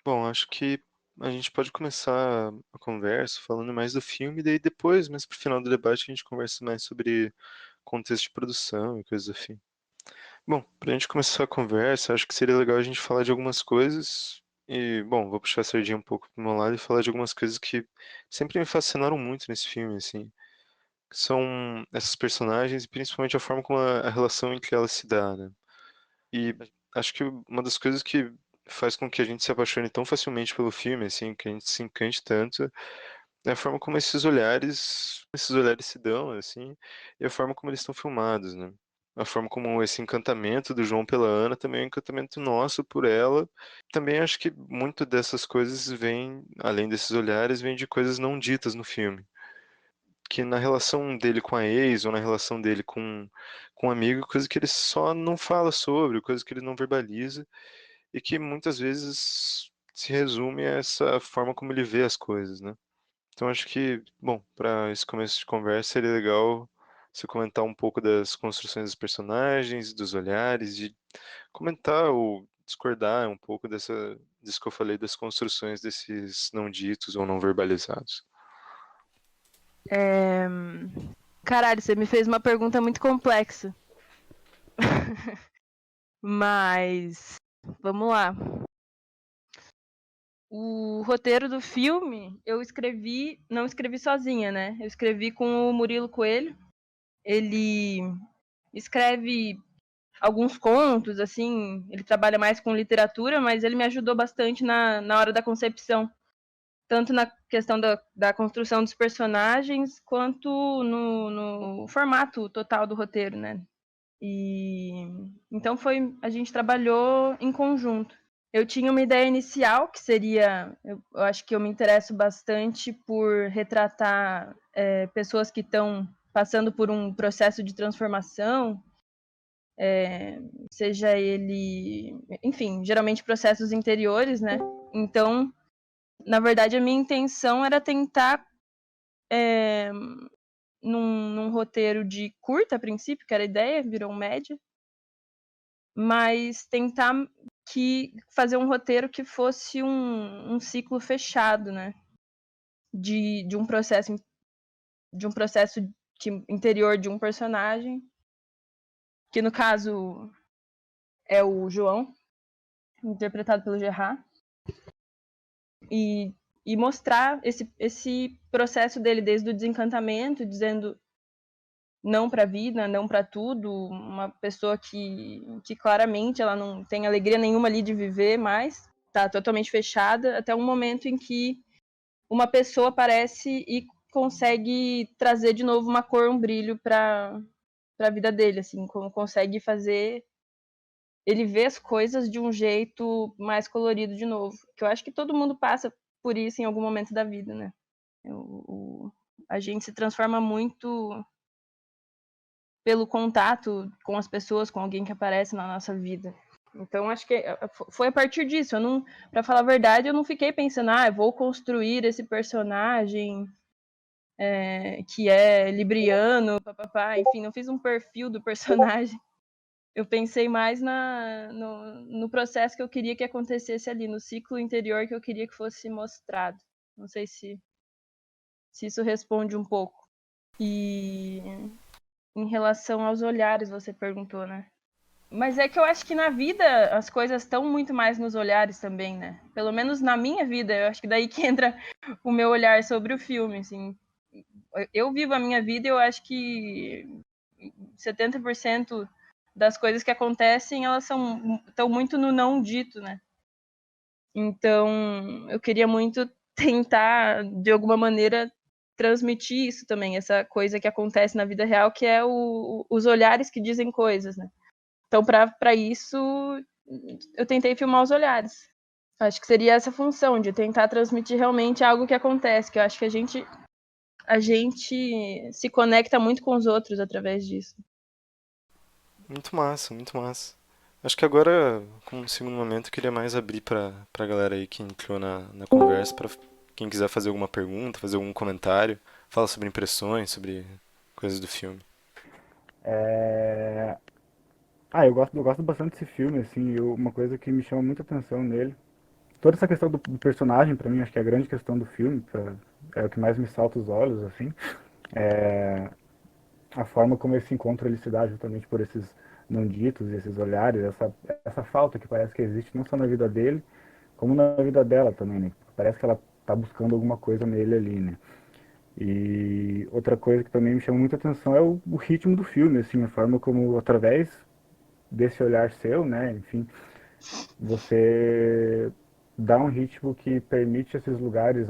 Bom, acho que a gente pode começar a conversa falando mais do filme, daí depois, mais pro final do debate, a gente conversa mais sobre contexto de produção e coisas assim. Bom, pra gente começar a conversa, acho que seria legal a gente falar de algumas coisas. E, bom, vou puxar a sardinha um pouco pro meu lado e falar de algumas coisas que sempre me fascinaram muito nesse filme, assim. Que são essas personagens e principalmente a forma como a relação entre elas se dá, né? E acho que uma das coisas que faz com que a gente se apaixone tão facilmente pelo filme, assim, que a gente se encante tanto, é a forma como esses olhares se dão, assim, e a forma como eles estão filmados, né? A forma como esse encantamento do João pela Ana também é um encantamento nosso por ela. Também acho que muito dessas coisas vem, além desses olhares, vem de coisas não ditas no filme. Que na relação dele com a ex, ou na relação dele com um amigo, coisa que ele só não fala sobre, coisa que ele não verbaliza, e que muitas vezes se resume a essa forma como ele vê as coisas, né? Então acho que, bom, para esse começo de conversa seria legal você comentar um pouco das construções dos personagens, dos olhares, de comentar ou discordar um pouco disso que eu falei das construções desses não ditos ou não verbalizados. É... Caralho, você me fez uma pergunta muito complexa. Mas vamos lá. O roteiro do filme eu escrevi, não escrevi sozinha, né? Eu escrevi com o Murilo Coelho. Ele escreve alguns contos, assim, ele trabalha mais com literatura, mas ele me ajudou bastante na hora da concepção. Tanto na questão da construção dos personagens, quanto no formato total do roteiro, né? E então a gente trabalhou em conjunto. Eu tinha uma ideia inicial que seria, eu acho que eu me interesso bastante por retratar pessoas que estão passando por um processo de transformação, seja ele, enfim, geralmente processos interiores, né? Então, na verdade, a minha intenção era tentar num roteiro de curta a princípio, que era a ideia, virou um média, mas tentar fazer um roteiro que fosse um ciclo fechado, né? De um processo interior de um personagem, que no caso é o João, interpretado pelo Gerard, e, e mostrar esse processo dele desde o desencantamento, dizendo não para a vida, não para tudo, uma pessoa que claramente ela não tem alegria nenhuma ali de viver mais, está totalmente fechada, até um momento em que uma pessoa aparece e consegue trazer de novo uma cor, um brilho para a vida dele, assim, consegue fazer ele ver as coisas de um jeito mais colorido de novo. Que eu acho que todo mundo passa por isso em algum momento da vida, né? A gente se transforma muito pelo contato com as pessoas, com alguém que aparece na nossa vida. Então acho que foi a partir disso. Eu não, para falar a verdade, eu não fiquei pensando, eu vou construir esse personagem que é libriano, papapá. Enfim, não fiz um perfil do personagem. Eu pensei mais no processo que eu queria que acontecesse ali, no ciclo interior que eu queria que fosse mostrado. Não sei se isso responde um pouco. E em relação aos olhares, você perguntou, né? Mas é que eu acho que na vida as coisas estão muito mais nos olhares também, né? Pelo menos na minha vida, eu acho que daí que entra o meu olhar sobre o filme, assim. Eu vivo a minha vida e eu acho que 70% das coisas que acontecem, elas estão muito no não dito, né? Então, eu queria muito tentar, de alguma maneira, transmitir isso também, essa coisa que acontece na vida real, que é os olhares que dizem coisas, né? Então, para isso, eu tentei filmar os olhares. Acho que seria essa função, de tentar transmitir realmente algo que acontece, que eu acho que a gente se conecta muito com os outros através disso. Muito massa, muito massa. Acho que agora, como um segundo momento, eu queria mais abrir pra galera aí que entrou na conversa, pra quem quiser fazer alguma pergunta, fazer algum comentário, fala sobre impressões, sobre coisas do filme. É... eu gosto bastante desse filme, assim, uma coisa que me chama muita atenção nele toda essa questão do personagem, para mim, acho que é a grande questão do filme, é o que mais me salta os olhos, assim. É a forma como esse encontro ele se dá justamente por esses não ditos, esses olhares, essa falta que parece que existe não só na vida dele, como na vida dela também, né? Parece que ela tá buscando alguma coisa nele ali, né? E outra coisa que também me chama muita atenção é o ritmo do filme, assim, a forma como através desse olhar seu, né, enfim, você dá um ritmo que permite esses lugares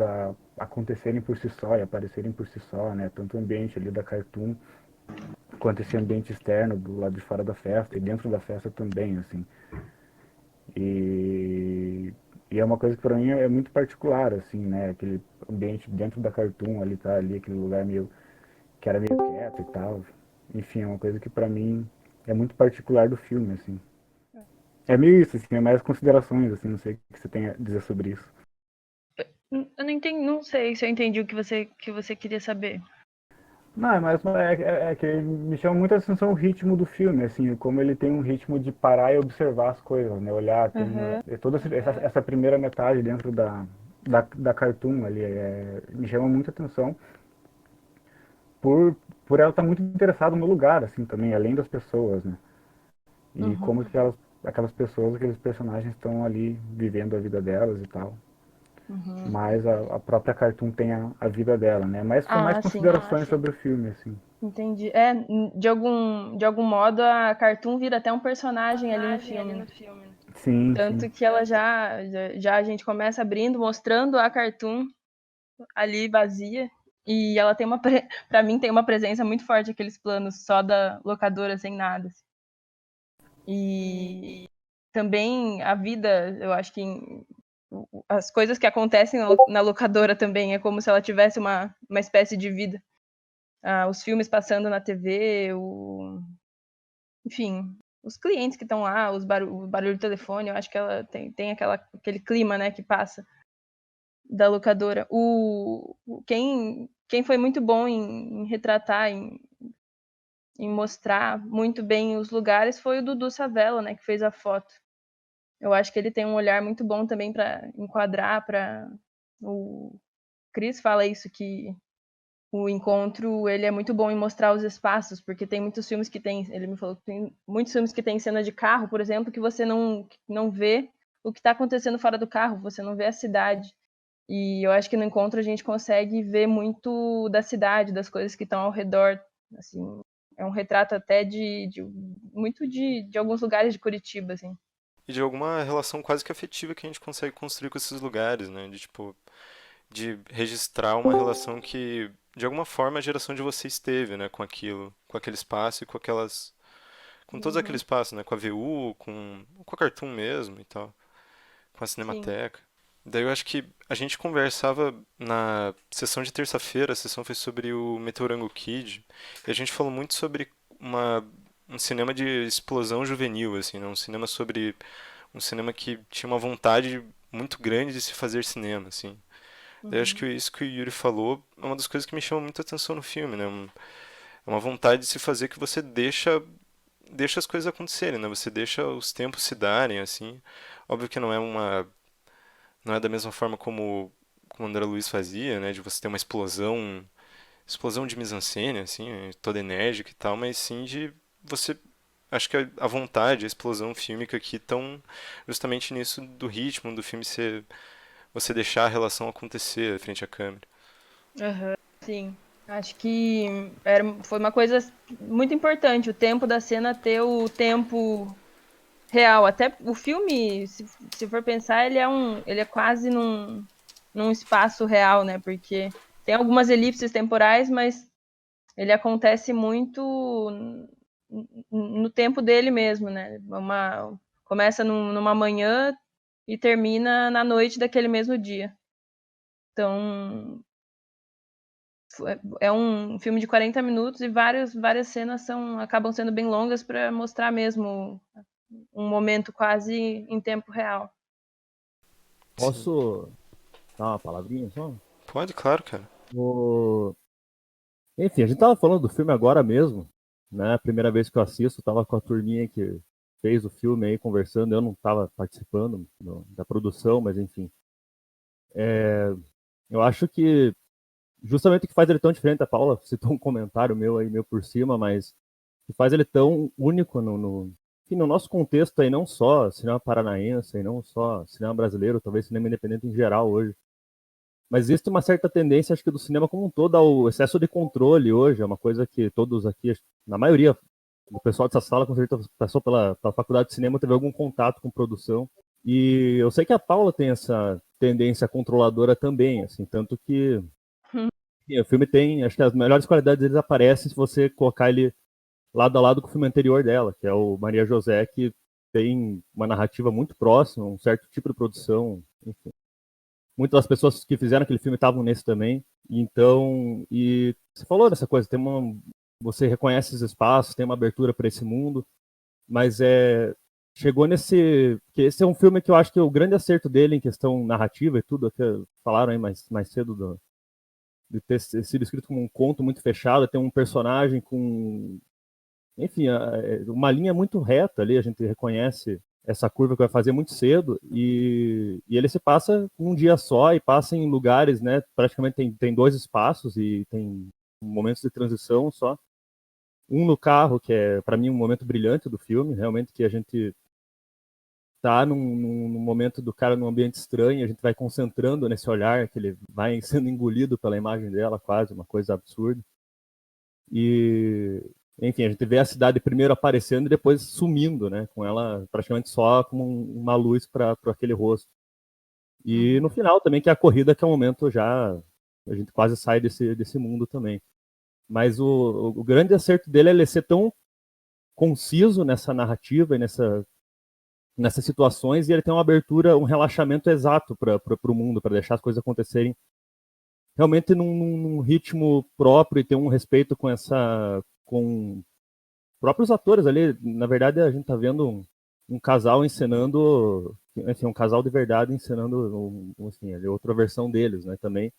acontecerem por si só e aparecerem por si só, né? Tanto o ambiente ali da Cartoon quanto esse ambiente externo do lado de fora da festa e dentro da festa também, assim. E, e é uma coisa que para mim é muito particular, assim, né? Aquele ambiente dentro da Cartoon ali, tá ali, aquele lugar meio que era meio quieto e tal. Enfim, é uma coisa que para mim é muito particular do filme, assim. É meio isso, assim, é mais considerações, assim, não sei o que você tem a dizer sobre isso. Eu não entendi, não sei se eu entendi o que você queria saber. Não, é mais é que me chama muita atenção o ritmo do filme, assim, como ele tem um ritmo de parar e observar as coisas, né? Olhar, tem Aham. toda essa primeira metade dentro da Cartoon ali, me chama muita atenção por, por ela estar muito interessada no lugar, assim, também, além das pessoas, né? E Uhum. como que aquelas pessoas, aqueles personagens estão ali vivendo a vida delas e tal. Uhum. Mas a própria Cartoon tem a vida dela, né? Mas são mais Ah, sim. considerações sobre o filme, assim. Entendi. É, de algum modo a Cartoon vira até um personagem ali no filme. Sim, sim. Tanto que ela já a gente começa abrindo, mostrando a Cartoon ali vazia. E ela tem pra mim tem uma presença muito forte aqueles planos só da locadora sem nada, assim. E também a vida, eu acho que as coisas que acontecem na locadora também é como se ela tivesse uma espécie de vida. Ah, os filmes passando na TV, enfim, os clientes que estão lá, o barulho do telefone, eu acho que ela tem aquele clima, né, que passa da locadora. Quem foi muito bom em retratar, em mostrar muito bem os lugares foi o Dudu Savella, né, que fez a foto. Eu acho que ele tem um olhar muito bom também para enquadrar, para o Chris fala isso que o encontro ele é muito bom em mostrar os espaços, porque tem muitos filmes que tem, ele me falou que tem muitos filmes que tem cena de carro, por exemplo, que você não vê o que está acontecendo fora do carro, você não vê a cidade. E eu acho que no encontro a gente consegue ver muito da cidade, das coisas que estão ao redor, assim, é um retrato até muito de alguns lugares de Curitiba, assim. E de alguma relação quase que afetiva que a gente consegue construir com esses lugares, né? De tipo, de registrar uma relação que, de alguma forma, a geração de vocês teve, né? Com aquilo, com aquele espaço e com aquelas, com todos aqueles Uhum. espaços, né? Com a VU, com a Cartoon mesmo e tal, com a Sim. Cinemateca. Daí eu acho que a gente conversava na sessão de terça-feira, a sessão foi sobre o Meteorango Kid, e a gente falou muito sobre uma, um cinema de explosão juvenil, assim, né? Um cinema sobre um cinema que tinha uma vontade muito grande de se fazer cinema, assim. Daí eu acho que Uhum. isso que o Yuri falou é uma das coisas que me chama muita atenção no filme, né? É uma vontade de se fazer que você deixa as coisas acontecerem, né? Você deixa os tempos se darem, assim. Óbvio que não é da mesma forma como o André Luiz fazia, né? De você ter uma explosão de mise-en-scène, assim, toda enérgica e tal, mas sim de você acho que a vontade, a explosão fílmica aqui estão justamente nisso do ritmo do filme ser você deixar a relação acontecer frente à câmera. Aham. Sim. Acho que foi uma coisa muito importante, o tempo da cena ter o tempo real. Até o filme, se for pensar, ele é quase num espaço real, né? Porque tem algumas elipses temporais, mas ele acontece muito no tempo dele mesmo, né? Começa numa manhã e termina na noite daquele mesmo dia. Então, é um filme de 40 minutos e várias cenas acabam sendo bem longas para mostrar mesmo um momento quase em tempo real. Sim. Posso dar uma palavrinha só? Pode, claro, cara. O... Enfim, a gente tava falando do filme agora mesmo, né? A primeira vez que eu assisto, tava com a turminha que fez o filme aí conversando, eu não estava participando da produção, mas enfim. Eu acho que justamente o que faz ele tão diferente, a Paula citou um comentário meu aí, meio por cima, mas o que faz ele tão único enfim, no nosso contexto aí, não só cinema paranaense, e não só cinema brasileiro, talvez cinema independente em geral hoje. Mas existe uma certa tendência, acho que do cinema como um todo, ao excesso de controle hoje, é uma coisa que todos aqui, na maioria do pessoal dessa sala, com certeza passou pela faculdade de cinema, teve algum contato com produção. E eu sei que a Paula tem essa tendência controladora também, assim, tanto que o filme tem, acho que as melhores qualidades deles aparecem se você colocar ele lado a lado com o filme anterior dela, que é o Maria José, que tem uma narrativa muito próxima, um certo tipo de produção, enfim. Muitas das pessoas que fizeram aquele filme estavam nesse também. Então, e você falou dessa coisa, você reconhece esses espaços, tem uma abertura para esse mundo, mas chegou que esse é um filme que eu acho que o grande acerto dele em questão narrativa e tudo, que falaram aí mais cedo de ter sido escrito como um conto muito fechado, tem um personagem com, enfim, uma linha muito reta ali, a gente reconhece essa curva que vai fazer muito cedo, e ele se passa um dia só e passa em lugares, né, praticamente tem 2 espaços e tem momentos de transição só. Um no carro, que é para mim um momento brilhante do filme, realmente que a gente tá num momento do cara num ambiente estranho, a gente vai concentrando nesse olhar, que ele vai sendo engolido pela imagem dela, quase, uma coisa absurda. E, enfim, a gente vê a cidade primeiro aparecendo e depois sumindo, né, com ela praticamente só como uma luz para aquele rosto. E no final também, que é a corrida, que é o momento já, a gente quase sai desse mundo também. Mas o grande acerto dele é ele ser tão conciso nessa narrativa e nessas situações, e ele tem uma abertura, um relaxamento exato para o mundo, para deixar as coisas acontecerem realmente num ritmo próprio e ter um respeito com próprios atores ali. Na verdade, a gente está vendo um casal encenando, enfim, um casal de verdade encenando, assim, outra versão deles, né, também.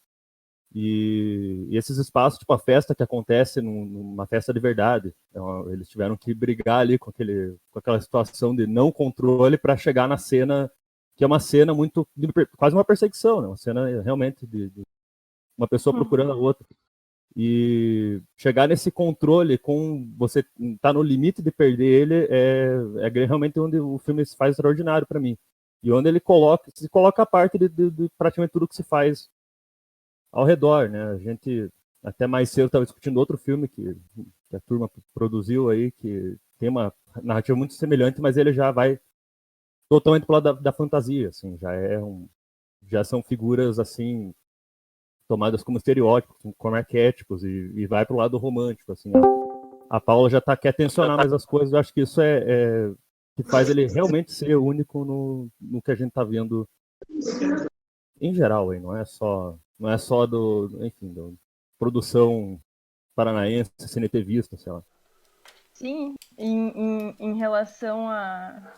E esses espaços, tipo a festa que acontece numa festa de verdade, então, eles tiveram que brigar ali com aquela situação de não controle para chegar na cena, que é uma cena quase uma perseguição, né? Uma cena realmente de uma pessoa procurando a outra. E chegar nesse controle com você tá no limite de perder ele é realmente onde o filme se faz extraordinário para mim. E onde ele se coloca a parte de praticamente tudo que se faz ao redor, né? A gente até mais cedo estava discutindo outro filme que a turma produziu aí, que tem uma narrativa muito semelhante, mas ele já vai totalmente pro lado da fantasia, assim, já são figuras assim tomadas como estereótipos, como arquétipos, e vai pro lado romântico, assim. A Paula já quer tensionar mais as coisas, eu acho que isso que faz ele realmente ser único no que a gente tá vendo em geral aí, não é só enfim, produção paranaense, CNT Vista, sei lá. Sim, em relação a,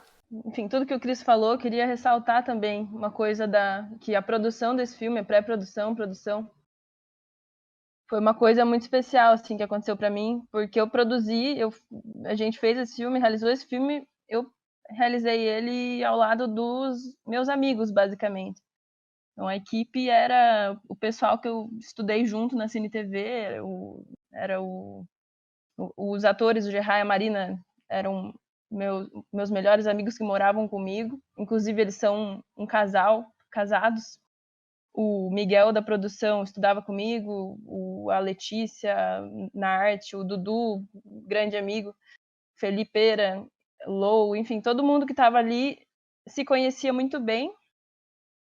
enfim, tudo que o Cris falou, eu queria ressaltar também uma coisa que a produção desse filme, a pré-produção, produção, foi uma coisa muito especial, assim, que aconteceu para mim, porque a gente fez esse filme, realizou esse filme, eu realizei ele ao lado dos meus amigos, basicamente. Então, a equipe era o pessoal que eu estudei junto na CineTV, os atores, o Gerard e a Marina, eram meus melhores amigos que moravam comigo. Inclusive, eles são um casal, casados. O Miguel, da produção, estudava comigo, a Letícia, na arte, o Dudu, grande amigo, Felipeira, Lou, enfim, todo mundo que estava ali se conhecia muito bem.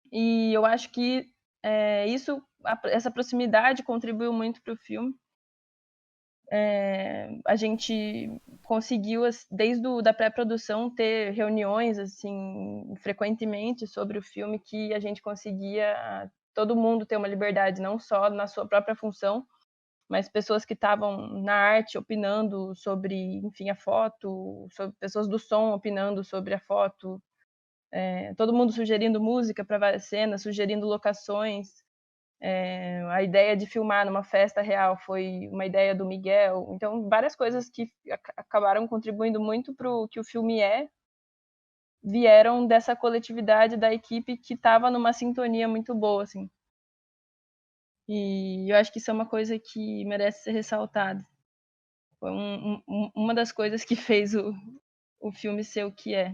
E eu acho que essa proximidade contribuiu muito para o filme. A gente conseguiu, desde da pré-produção, ter reuniões assim frequentemente sobre o filme, que a gente conseguia todo mundo ter uma liberdade, não só na sua própria função, mas pessoas que estavam na arte opinando sobre, enfim, a foto, sobre pessoas do som opinando sobre a foto, todo mundo sugerindo música para várias cenas, sugerindo locações. A ideia de filmar numa festa real foi uma ideia do Miguel. Então, várias coisas que acabaram contribuindo muito para o que o filme é. vieram dessa coletividade da equipe que estava numa sintonia muito boa, assim. E eu acho que isso é uma coisa que merece ser ressaltada. Foi uma das coisas que fez o filme ser o que é.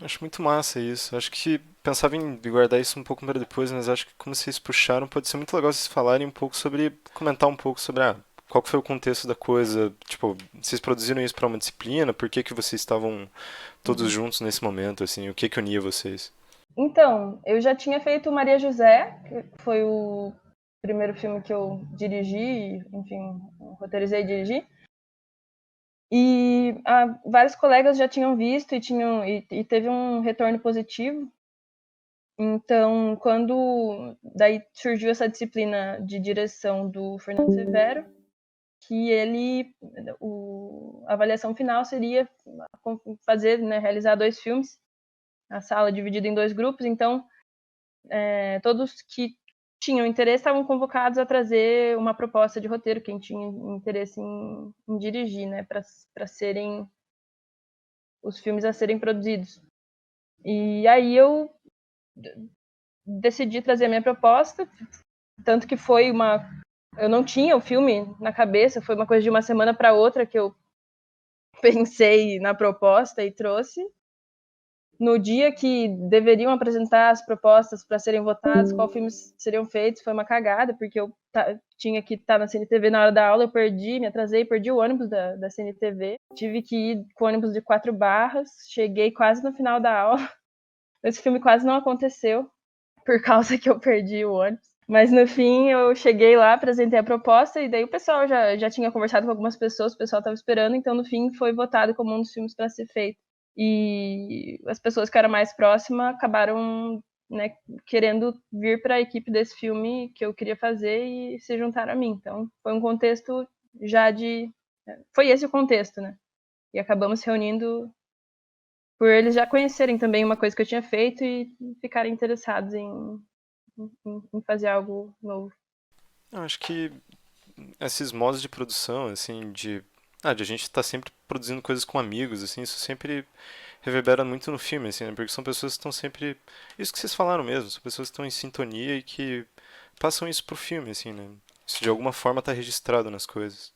Acho muito massa isso. Acho que pensava em guardar isso um pouco para depois, mas acho que como vocês puxaram, pode ser muito legal vocês falarem um pouco sobre, comentar um pouco sobre qual que foi o contexto da coisa. Tipo, vocês produziram isso para uma disciplina? Por que que vocês estavam todos juntos nesse momento, assim? O que que unia vocês? Então, eu já tinha feito Maria José, que foi o primeiro filme que eu dirigi, enfim, roteirizei e dirigi. E vários colegas já tinham visto e teve um retorno positivo. Então, quando daí surgiu essa disciplina de direção do Fernando Severo, que a avaliação final seria fazer, né, realizar 2 filmes, a sala dividida em 2 grupos. Então, todos que tinham interesse estavam convocados a trazer uma proposta de roteiro, quem tinha interesse em dirigir, né, para serem os filmes a serem produzidos. E aí eu decidi trazer a minha proposta, tanto que foi eu não tinha o filme na cabeça, foi uma coisa de uma semana para outra que eu pensei na proposta e trouxe. No dia que deveriam apresentar as propostas para serem votadas, quais filmes seriam feitos, foi uma cagada, porque eu tinha que estar na CNTV na hora da aula, eu me atrasei, perdi o ônibus da CNTV, tive que ir com o ônibus de 4 barras, cheguei quase no final da aula, esse filme quase não aconteceu, por causa que eu perdi o ônibus. Mas no fim eu cheguei lá, apresentei a proposta e daí o pessoal já tinha conversado com algumas pessoas, o pessoal estava esperando, então no fim foi votado como um dos filmes para ser feito. E as pessoas que eram mais próximas acabaram, né, querendo vir para a equipe desse filme que eu queria fazer e se juntaram a mim. Então foi um contexto foi esse o contexto, né? E acabamos se reunindo por eles já conhecerem também uma coisa que eu tinha feito e ficarem interessados em fazer algo novo. Eu acho que esses modos de produção, assim, de a gente estar sempre produzindo coisas com amigos, assim, isso sempre reverbera muito no filme, assim, né? Porque são pessoas que estão sempre, isso que vocês falaram mesmo, são pessoas que estão em sintonia e que passam isso pro filme, assim, né? Isso de alguma forma tá registrado nas coisas.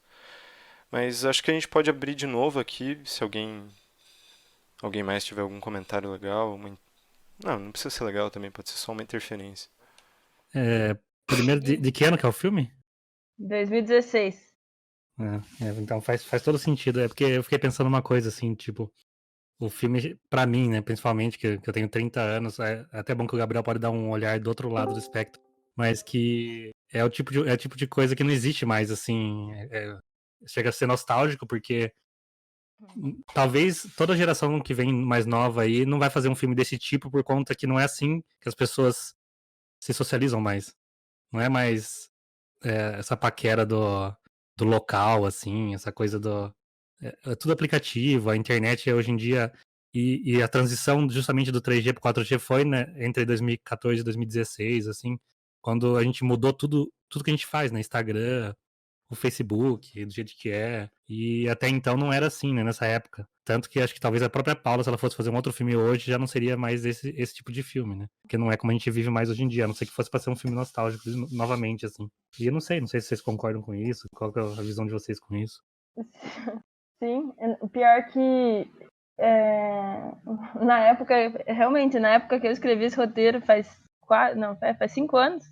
Mas acho que a gente pode abrir de novo aqui, se alguém mais tiver algum comentário legal, não precisa ser legal também, pode ser só uma interferência. Primeiro, de que ano que é o filme? 2016. Então faz todo sentido. É porque eu fiquei pensando uma coisa assim, tipo, o filme, pra mim, né, principalmente, que eu tenho 30 anos, é até bom que o Gabriel pode dar um olhar do outro lado do espectro, mas que é o tipo de coisa que não existe mais, assim, chega a ser nostálgico, porque talvez toda geração que vem mais nova aí não vai fazer um filme desse tipo por conta que não é assim que as pessoas se socializam mais. Não é mais essa paquera do local, assim, essa coisa é tudo aplicativo, a internet hoje em dia, e a transição justamente do 3G para 4G foi, né, entre 2014 e 2016, assim, quando a gente mudou tudo que a gente faz, né, Instagram, o Facebook, do jeito que é, e até então não era assim, né, nessa época. Tanto que acho que talvez a própria Paula, se ela fosse fazer um outro filme hoje, já não seria mais esse tipo de filme, né? Porque não é como a gente vive mais hoje em dia, a não ser que fosse pra ser um filme nostálgico novamente, assim. E eu não sei se vocês concordam com isso, qual que é a visão de vocês com isso. Sim, o pior que na época, realmente, na época que eu escrevi esse roteiro, faz 5 anos,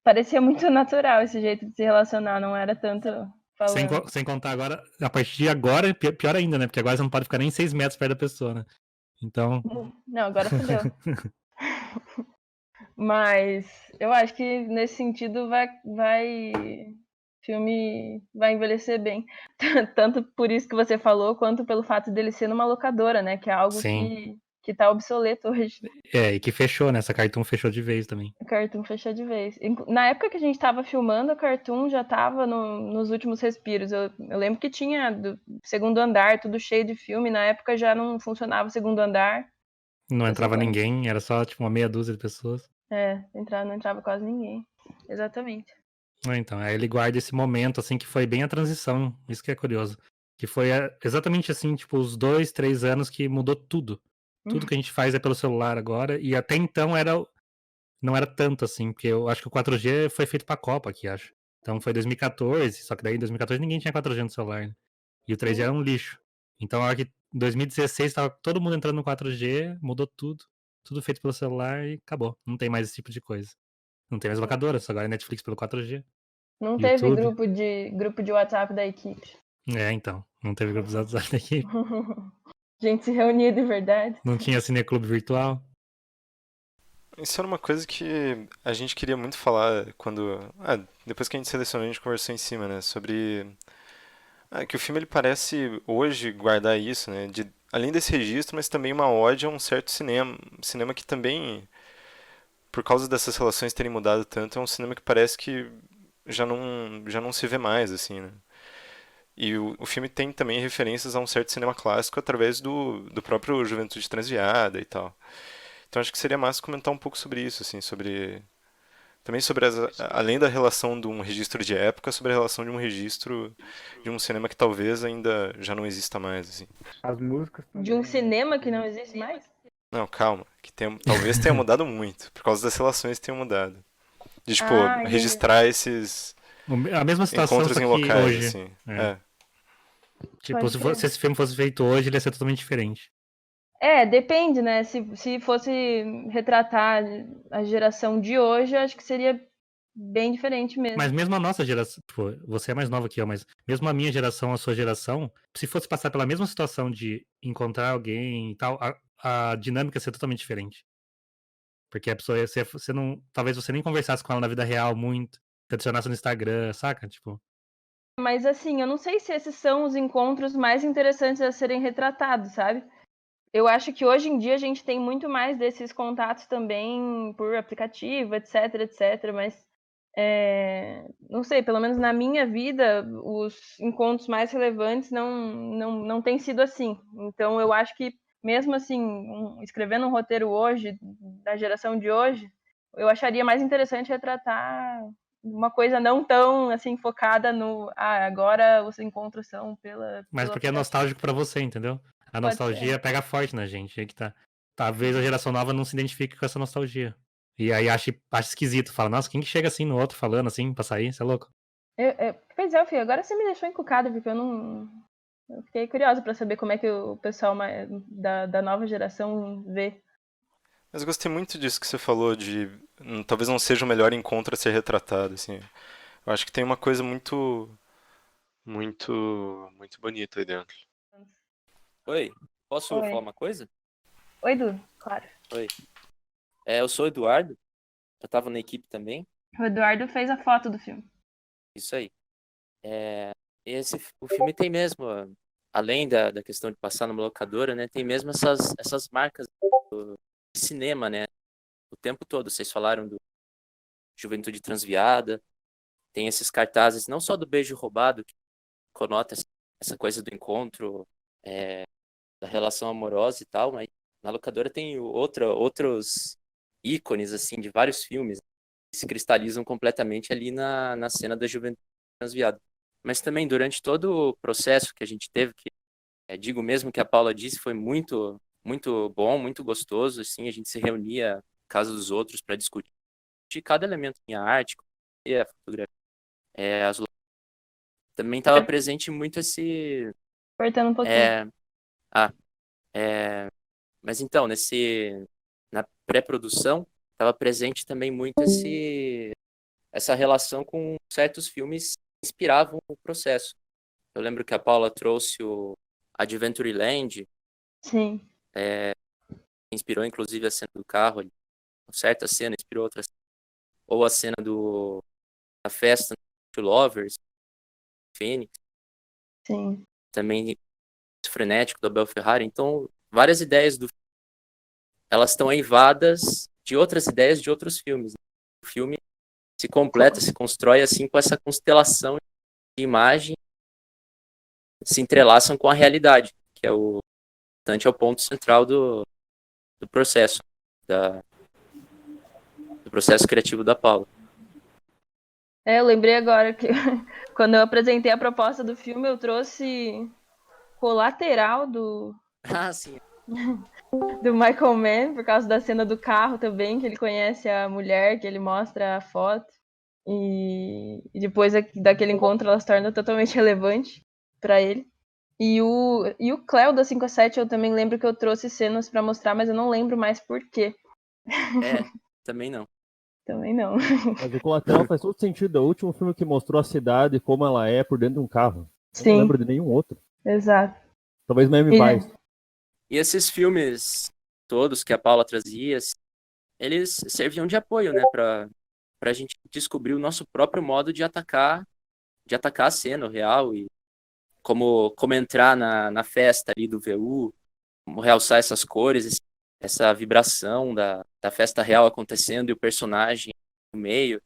parecia muito natural esse jeito de se relacionar, não era tanto falando. Sem contar agora, a partir de agora, pior ainda, né? Porque agora você não pode ficar nem 6 metros perto da pessoa, né? Então. Não, agora fodeu. Mas eu acho que nesse sentido filme vai envelhecer bem. Tanto por isso que você falou, quanto pelo fato dele ser numa locadora, né? Que é algo que tá obsoleto hoje. E que fechou, né? Essa Cartoon fechou de vez também. A Cartoon fechou de vez. Na época que a gente tava filmando, a Cartoon já tava nos últimos respiros. Eu lembro que tinha do segundo andar, tudo cheio de filme. Na época já não funcionava o segundo andar. Não entrava ninguém, era só tipo uma meia dúzia de pessoas. Não entrava quase ninguém. Exatamente. Então, aí ele guarda esse momento, assim, que foi bem a transição. Isso que é curioso. Que foi exatamente assim, tipo, os 2, 3 anos que mudou tudo. Tudo que a gente faz é pelo celular agora, e até então não era tanto assim, porque eu acho que o 4G foi feito pra Copa aqui, acho. Então foi 2014, só que daí em 2014 ninguém tinha 4G no celular, né? E o 3G era um lixo. Então eu acho que em 2016 tava todo mundo entrando no 4G, mudou tudo. Tudo feito pelo celular e acabou. Não tem mais esse tipo de coisa. Não tem mais locadora, só agora é Netflix pelo 4G. Não teve YouTube. grupo de WhatsApp da equipe. É, então. Não teve grupos WhatsApp daqui. Gente se reunia de verdade. Não tinha cineclube virtual. Isso era uma coisa que a gente queria muito falar quando. Depois que a gente selecionou, a gente conversou em cima, né? Sobre. Que o filme ele parece hoje guardar isso, né? Além desse registro, mas também uma ode a um certo cinema. Cinema que também, por causa dessas relações terem mudado tanto, é um cinema que parece que já não se vê mais, assim, né? E o filme tem também referências a um certo cinema clássico através do próprio Juventude Transviada e tal. Então acho que seria massa comentar um pouco sobre isso, assim, também sobre além da relação de um registro de época, sobre a relação de um registro de um cinema que talvez ainda já não exista mais, assim. As músicas também, De um né? cinema que não existe mais? Não, calma, talvez tenha mudado muito, por causa das relações que tenham mudado. De, tipo, Entendi. registrar esses A mesma situação, encontros só em que locais, hoje. assim. É. Tipo, Pode crer. se esse filme fosse feito hoje, ele ia ser totalmente diferente. Depende, né? Se fosse retratar a geração de hoje, acho que seria bem diferente mesmo. Mas mesmo a nossa geração, tipo, você é mais nova que eu, mas mesmo a minha geração, a sua geração, se fosse passar pela mesma situação de encontrar alguém e tal, a dinâmica ia ser totalmente diferente. Porque a pessoa você não. Talvez você nem conversasse com ela na vida real muito, te adicionasse no Instagram, saca? Tipo. Mas assim, eu não sei se esses são os encontros mais interessantes a serem retratados, sabe? Eu acho que hoje em dia a gente tem muito mais desses contatos também por aplicativo, etc, etc. Mas não sei, pelo menos na minha vida, os encontros mais relevantes não têm sido assim. Então eu acho que mesmo assim, escrevendo um roteiro hoje, da geração de hoje, eu acharia mais interessante retratar uma coisa não tão assim focada no agora os encontros são Mas pelo porque é aplicativo. nostálgico pra você, entendeu? A Pode ser. nostalgia pega forte na gente. Aí que tá. Talvez a geração nova não se identifique com essa nostalgia. E aí acha esquisito. Fala, nossa, quem que chega assim no outro falando assim pra sair? Você é louco? Pois é, filho, agora você me deixou encucada, porque eu não. Eu fiquei curiosa pra saber como é que o pessoal da nova geração vê. Mas eu gostei muito disso que você falou de talvez não seja o melhor encontro a ser retratado, assim. Eu acho que tem uma coisa muito bonita aí dentro. Oi, posso Oi. falar uma coisa? Oi, Du, claro. Oi. Eu sou o Eduardo, eu tava na equipe também, O Eduardo fez a foto do filme. isso aí. O filme tem mesmo, além da questão de passar numa locadora, né, tem mesmo essas marcas do cinema, né, o tempo todo. Vocês falaram do Juventude Transviada, tem esses cartazes, não só do Beijo Roubado, que conota essa coisa do encontro, da relação amorosa e tal, mas na locadora tem outros ícones, assim, de vários filmes que se cristalizam completamente ali na cena da Juventude Transviada. Mas também, durante todo o processo que a gente teve, que digo mesmo que a Paula disse, foi muito, muito bom, muito gostoso, assim, a gente se reunia na casa dos outros para discutir cada elemento em arte, a fotografia, as também estava presente muito esse... Cortando um pouquinho. É, mas então, na pré-produção, estava presente também muito essa relação com certos filmes que inspiravam o processo. Eu lembro que a Paula trouxe o Adventureland, Sim. inspirou inclusive a cena do carro, ali. Certa cena inspirou outra cena. Ou a cena da festa to Lovers, Phoenix, Sim. também frenético do Abel Ferrara. Então, várias ideias elas estão eivadas de outras ideias de outros filmes. O filme se completa, se constrói assim com essa constelação de imagem se entrelaçam com a realidade, que é o ponto central do processo, do processo criativo da Paula. Eu lembrei agora que quando eu apresentei a proposta do filme, eu trouxe colateral Ah, sim. do Michael Mann, por causa da cena do carro também, que ele conhece a mulher, que ele mostra a foto. E depois daquele encontro ela se torna totalmente relevante pra ele. E o Cleo da 5-7 eu também lembro que eu trouxe cenas pra mostrar, mas eu não lembro mais por quê. É, também não. Também não. Mas o Colateral faz todo sentido. É o último filme que mostrou a cidade como ela é por dentro de um carro. Eu não Sim, lembro de nenhum outro. exato. Talvez Miami E- Vice. E esses filmes todos que a Paula trazia, eles serviam de apoio, né, pra gente descobrir o nosso próprio modo de atacar a cena, o real, e como entrar na festa ali do VU, como realçar essas cores, essa vibração da festa real acontecendo e o personagem no meio.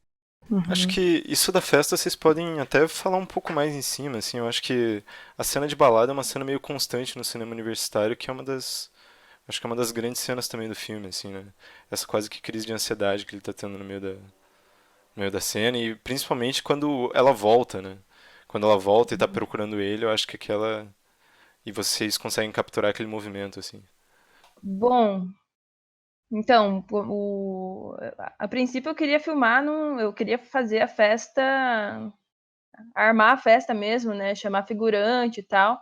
Acho Uhum. que isso da festa vocês podem até falar um pouco mais em cima, assim. Eu acho que a cena de balada é uma cena meio constante no cinema universitário, que é uma das, acho que é uma das grandes cenas também do filme, assim, né? Essa quase que crise de ansiedade que ele tá tendo no meio da cena e principalmente quando ela volta, né? Quando ela volta e tá procurando ele, eu acho que aquela e vocês conseguem capturar aquele movimento, assim. Bom, então, a princípio eu queria filmar, eu queria fazer a festa, armar a festa mesmo, né? Chamar figurante e tal.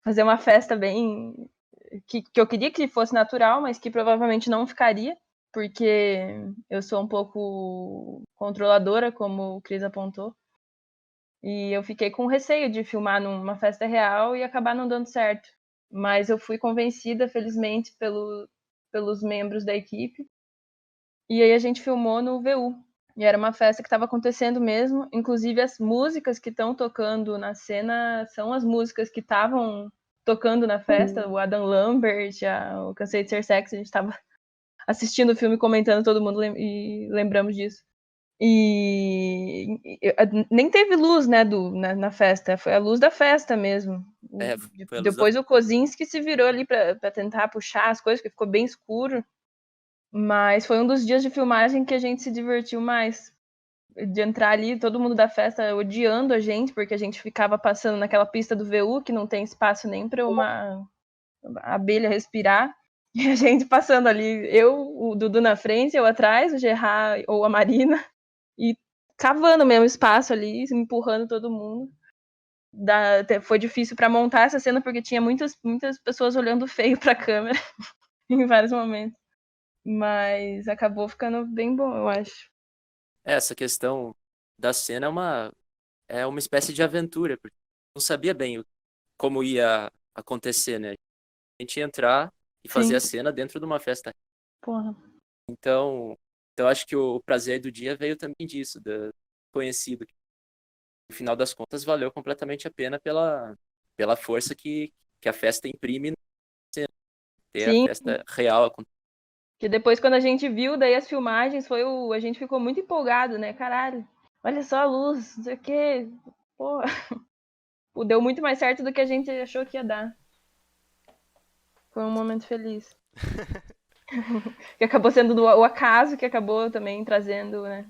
Fazer uma festa bem. Que eu queria que fosse natural, mas que provavelmente não ficaria, porque eu sou um pouco controladora, como o Cris apontou. E eu fiquei com receio de filmar numa festa real e acabar não dando certo. Mas eu fui convencida, felizmente, pelos membros da equipe. E aí a gente filmou no VU. E era uma festa que estava acontecendo mesmo. Inclusive, as músicas que estão tocando na cena são as músicas que estavam tocando na festa. O Adam Lambert, o Cansei de Ser Sexy, a gente estava assistindo o filme, comentando todo mundo e lembramos disso. E nem teve luz, né, na festa. Foi a luz da festa mesmo. Foi a luz Depois o Kozinski se virou ali para tentar puxar as coisas, porque ficou bem escuro. Mas foi um dos dias de filmagem que a gente se divertiu mais. De entrar ali, todo mundo da festa odiando a gente, porque a gente ficava passando naquela pista do VU, que não tem espaço nem para uma abelha respirar. E a gente passando ali, o Dudu na frente, eu atrás, o Gerard ou a Marina, e cavando mesmo espaço ali, empurrando todo mundo. Foi difícil para montar essa cena, porque tinha muitas pessoas olhando feio para a câmera em vários momentos. Mas acabou ficando bem bom, eu acho. Essa questão da cena é uma espécie de aventura, porque não sabia bem como ia acontecer, né? A gente ia entrar e fazer Sim, a cena dentro de uma festa. porra. Então acho que o prazer do dia veio também disso, do conhecido. No final das contas, valeu completamente a pena pela força que a festa imprime, ter a Sim, festa real. que depois quando a gente viu daí as filmagens, a gente ficou muito empolgado, né? Caralho, olha só a luz, não sei o quê. Pô, deu muito mais certo do que a gente achou que ia dar. Foi um momento feliz. Que acabou sendo o acaso que acabou também trazendo, né?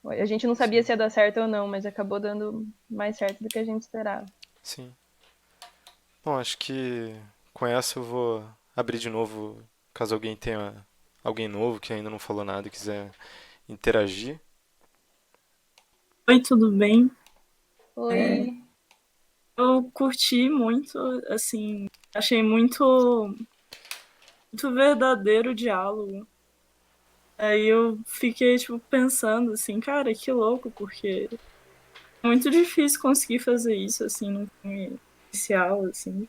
A gente não sabia Sim, se ia dar certo ou não, mas acabou dando mais certo do que a gente esperava. sim. Bom, acho que com essa eu vou abrir de novo, caso alguém tenha alguém novo que ainda não falou nada e quiser interagir. Oi, tudo bem? Oi. Eu curti muito, assim, achei muito verdadeiro o diálogo. Aí eu fiquei, tipo, pensando, assim, cara, que louco, porque é muito difícil conseguir fazer isso, assim, no filme inicial, assim.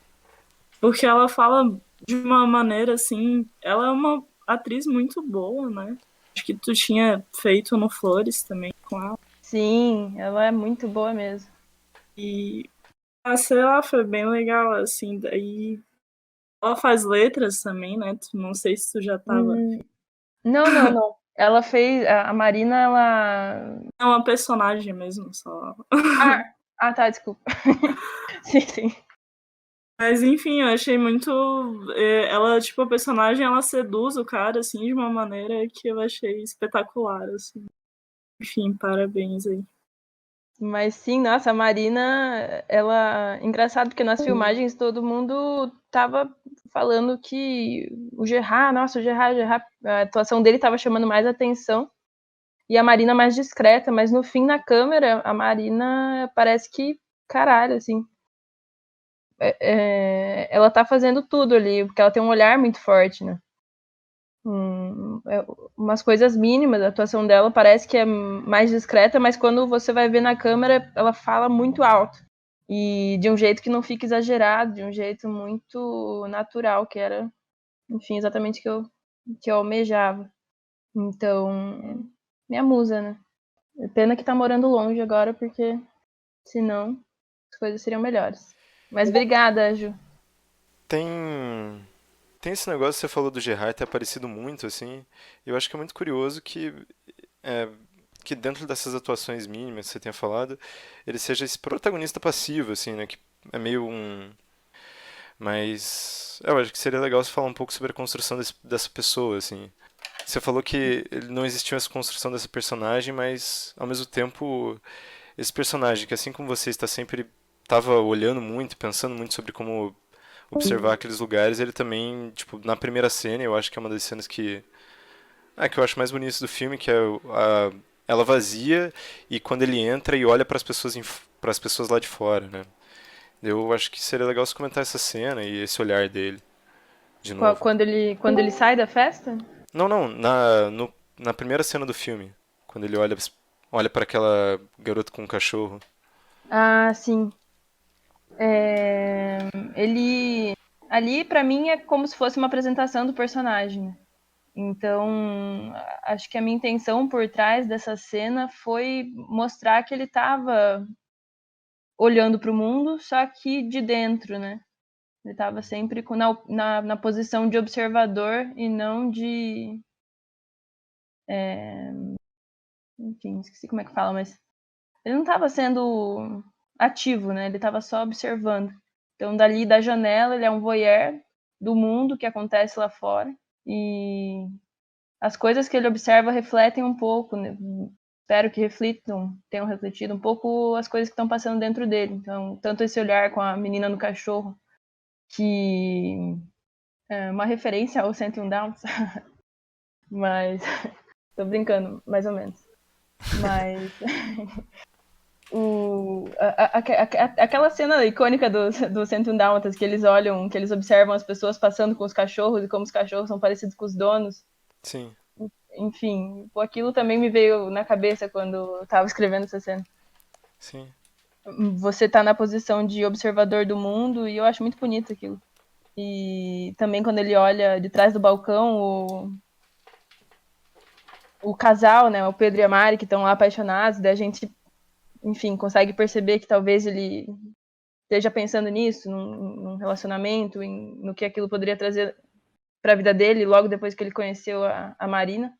Porque ela fala de uma maneira, assim, ela é uma atriz muito boa, né? Acho que tu tinha feito no Flores também com ela. Sim, ela é muito boa mesmo. E, sei lá, foi bem legal, assim, daí ela faz letras também, né? Não sei se tu já tava. Não, não, não. Ela fez. A Marina, ela. É uma personagem mesmo, só. Tá, desculpa. Sim, sim. Mas enfim, eu achei muito. Ela, tipo, a personagem, ela seduz o cara, assim, de uma maneira que eu achei espetacular, assim. Enfim, parabéns aí. Mas sim, nossa, a Marina, ela. Engraçado porque nas filmagens todo mundo tava falando que o Gerard, nossa, o Gerard, a atuação dele tava chamando mais atenção. E a Marina mais discreta, mas no fim, na câmera, a Marina parece que, caralho, assim. Ela tá fazendo tudo ali, porque ela tem um olhar muito forte, né? Umas coisas mínimas, a atuação dela parece que é mais discreta, mas quando você vai ver na câmera, ela fala muito alto. E de um jeito que não fica exagerado, de um jeito muito natural, que era, enfim, exatamente o que eu almejava. Então, minha musa, né? É pena que tá morando longe agora, porque senão as coisas seriam melhores. Mas obrigada, Ju. Tem. Tem esse negócio que você falou do Gerard ter aparecido muito, assim. Eu acho que é muito curioso é, que dentro dessas atuações mínimas que você tenha falado, ele seja esse protagonista passivo, assim, né? Que é meio um. Mas. Eu acho que seria legal você falar um pouco sobre a construção dessa pessoa, assim. Você falou que não existia essa construção dessa personagem, mas ao mesmo tempo, esse personagem que assim como você está sempre estava olhando muito, pensando muito sobre como observar aqueles lugares, ele também, tipo, na primeira cena, eu acho que é uma das cenas que eu acho mais bonitas do filme, que é ela vazia e quando ele entra e olha para as pessoas lá de fora, né? Eu acho que seria legal você comentar essa cena e esse olhar dele de novo. Quando ele sai da festa? Não, não, na primeira cena do filme, quando ele olha para aquela garota com um cachorro. Ah, sim. Ele ali pra mim é como se fosse uma apresentação do personagem, né? Então, acho que a minha intenção por trás dessa cena foi mostrar que ele estava olhando para o mundo, só que de dentro, né? Ele estava sempre na posição de observador e não de. Enfim, esqueci como é que fala, mas ele não estava sendo ativo, né? Ele estava só observando. Então, dali da janela, ele é um voyeur do mundo que acontece lá fora. E as coisas que ele observa refletem um pouco, né? Espero que tenham refletido um pouco as coisas que estão passando dentro dele. Então, tanto esse olhar com a menina no cachorro, que é uma referência ao 101 Downs, mas tô brincando, mais ou menos. Mas aquela cena icônica do 101 Dálmatas, que eles olham, que eles observam as pessoas passando com os cachorros e como os cachorros são parecidos com os donos. Sim. Enfim, aquilo também me veio na cabeça quando eu tava escrevendo essa cena. Sim. Você tá na posição de observador do mundo e eu acho muito bonito aquilo. E também quando ele olha de trás do balcão o casal, né, o Pedro e a Mari, que estão lá apaixonados, daí a gente, enfim, consegue perceber que talvez ele esteja pensando nisso, num relacionamento, no que aquilo poderia trazer para a vida dele logo depois que ele conheceu a Marina.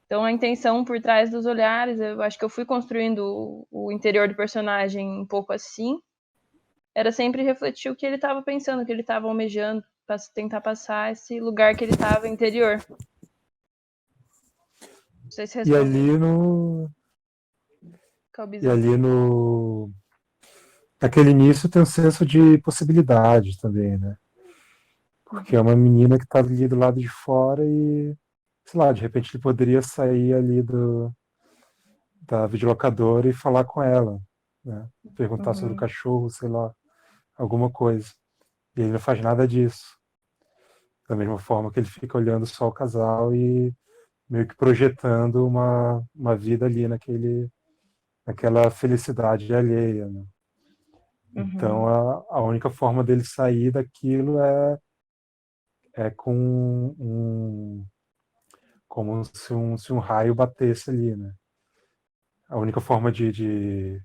Então, a intenção por trás dos olhares, eu acho que eu fui construindo o interior do personagem um pouco assim. Era sempre refletir o que ele estava pensando, o que ele estava almejando, para tentar passar esse lugar que ele estava interior. Não sei se E respondeu. e ali no naquele início tem um senso de possibilidade também, né? Porque é uma menina que está ali do lado de fora e, sei lá, de repente ele poderia sair ali da videolocadora e falar com ela, né? Perguntar sobre o cachorro, sei lá, alguma coisa. E ele não faz nada disso. Da mesma forma que ele fica olhando só o casal e meio que projetando uma vida ali naquela felicidade alheia, né? Então a única forma dele sair daquilo é como se um raio batesse ali, né? A única forma de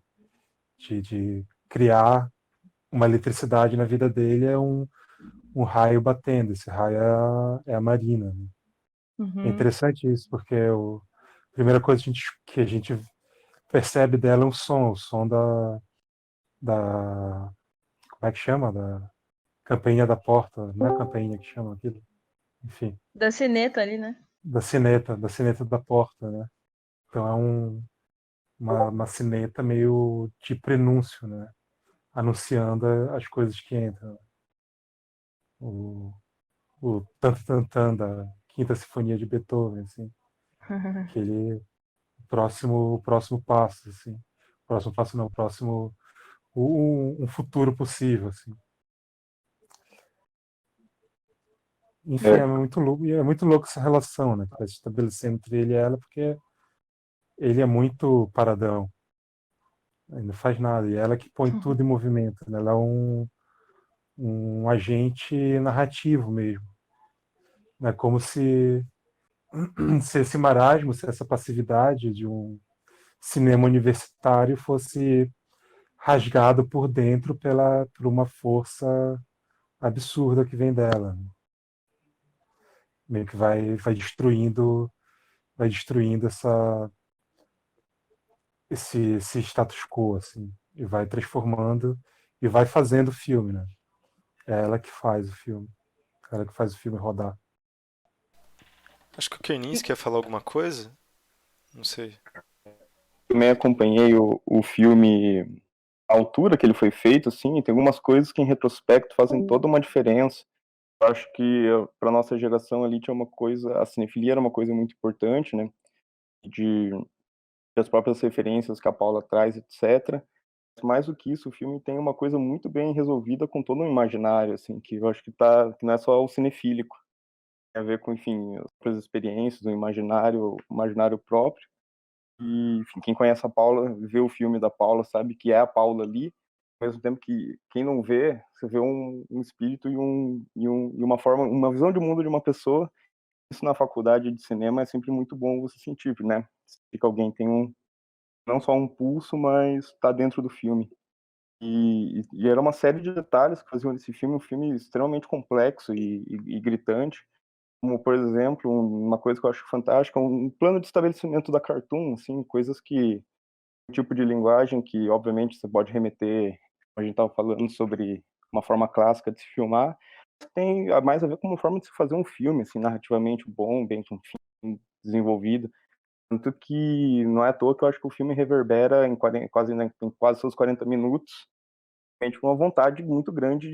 criar uma eletricidade na vida dele é um raio batendo. Esse raio é a Marina, né? É interessante isso, porque a primeira coisa que a gente percebe dela é o som da como é que chama? Da campainha da porta, não é a campainha que chama aquilo? Enfim, Da sineta ali, né? da sineta da porta, né? Então uma sineta meio de prenúncio, né? Anunciando as coisas que entram. O, o tan-tan-tan da Quinta Sinfonia de Beethoven, assim. Aquele próximo passo, assim. Próximo passo não, próximo... Um futuro possível, assim. Enfim, é muito louco, e é muito louco essa relação, né, que vai se estabelecendo entre ele e ela, porque ele é muito paradão, ele não faz nada, e ela que põe tudo em movimento, né? Ela é um agente narrativo mesmo, né? Como se esse marasmo, se essa passividade de um cinema universitário fosse rasgado por dentro por uma força absurda que vem dela, né? Meio que vai destruindo esse status quo, assim, e vai transformando e vai fazendo o filme, né? É ela que faz o filme, é ela que faz o filme rodar. Acho que o Kernis quer falar alguma coisa? Não sei. Também acompanhei o filme, a altura que ele foi feito, assim, e tem algumas coisas que em retrospecto fazem toda uma diferença. Eu acho que para nossa geração ali tinha uma coisa, a cinefilia era uma coisa muito importante, né? De as próprias referências que a Paula traz, etc. Mais do que isso, o filme tem uma coisa muito bem resolvida com todo um imaginário, assim, que eu acho que não é só o cinefílico, tem a ver com, enfim, as próprias experiências, o imaginário próprio. E, enfim, quem conhece a Paula, vê o filme da Paula, sabe que é a Paula ali, ao mesmo tempo que quem não vê, você vê um espírito e uma forma, uma visão de mundo de uma pessoa. Isso na faculdade de cinema é sempre muito bom você sentir, né? Que alguém tem não só um pulso, mas está dentro do filme. E era uma série de detalhes que faziam desse filme um filme extremamente complexo e gritante, como, por exemplo, uma coisa que eu acho fantástica, um plano de estabelecimento da Cartoon, assim, coisas que, um tipo de linguagem que, obviamente, você pode remeter, a gente estava falando sobre uma forma clássica de se filmar, tem mais a ver com uma forma de se fazer um filme, assim, narrativamente bom, bem desenvolvido. Tanto que não é à toa que eu acho que o filme reverbera em quase seus 40 minutos, com uma vontade muito grande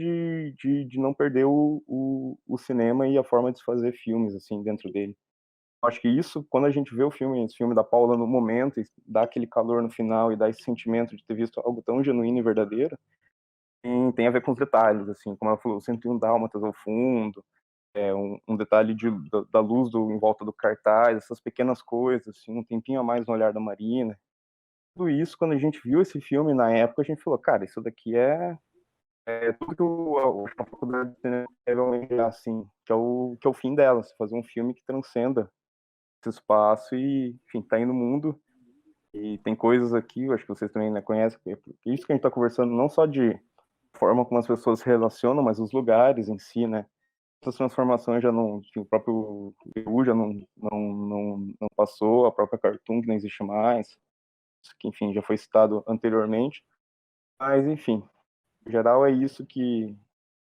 de não perder o cinema e a forma de se fazer filmes, assim, dentro dele. Eu acho que isso, quando a gente vê esse filme da Paula no momento, e dá aquele calor no final e dá esse sentimento de ter visto algo tão genuíno e verdadeiro, tem a ver com os detalhes, assim, como ela falou, 101 dálmatas ao fundo, um detalhe da luz em volta do cartaz, essas pequenas coisas, assim, um tempinho a mais no olhar da Marina. Tudo isso, quando a gente viu esse filme na época, a gente falou, cara, isso daqui é tudo que a faculdade de cinema deve almejar, assim, que é o fim dela, fazer um filme que transcenda esse espaço e, enfim, tá aí no mundo. E tem coisas aqui, eu acho que vocês também, né, conhecem, isso que a gente tá conversando, não só de forma como as pessoas se relacionam, mas os lugares em si, né? Essas transformações já não, enfim, o próprio EU já não passou, a própria Cartoon que não existe mais, que, enfim, já foi citado anteriormente. Mas, enfim, em geral é isso que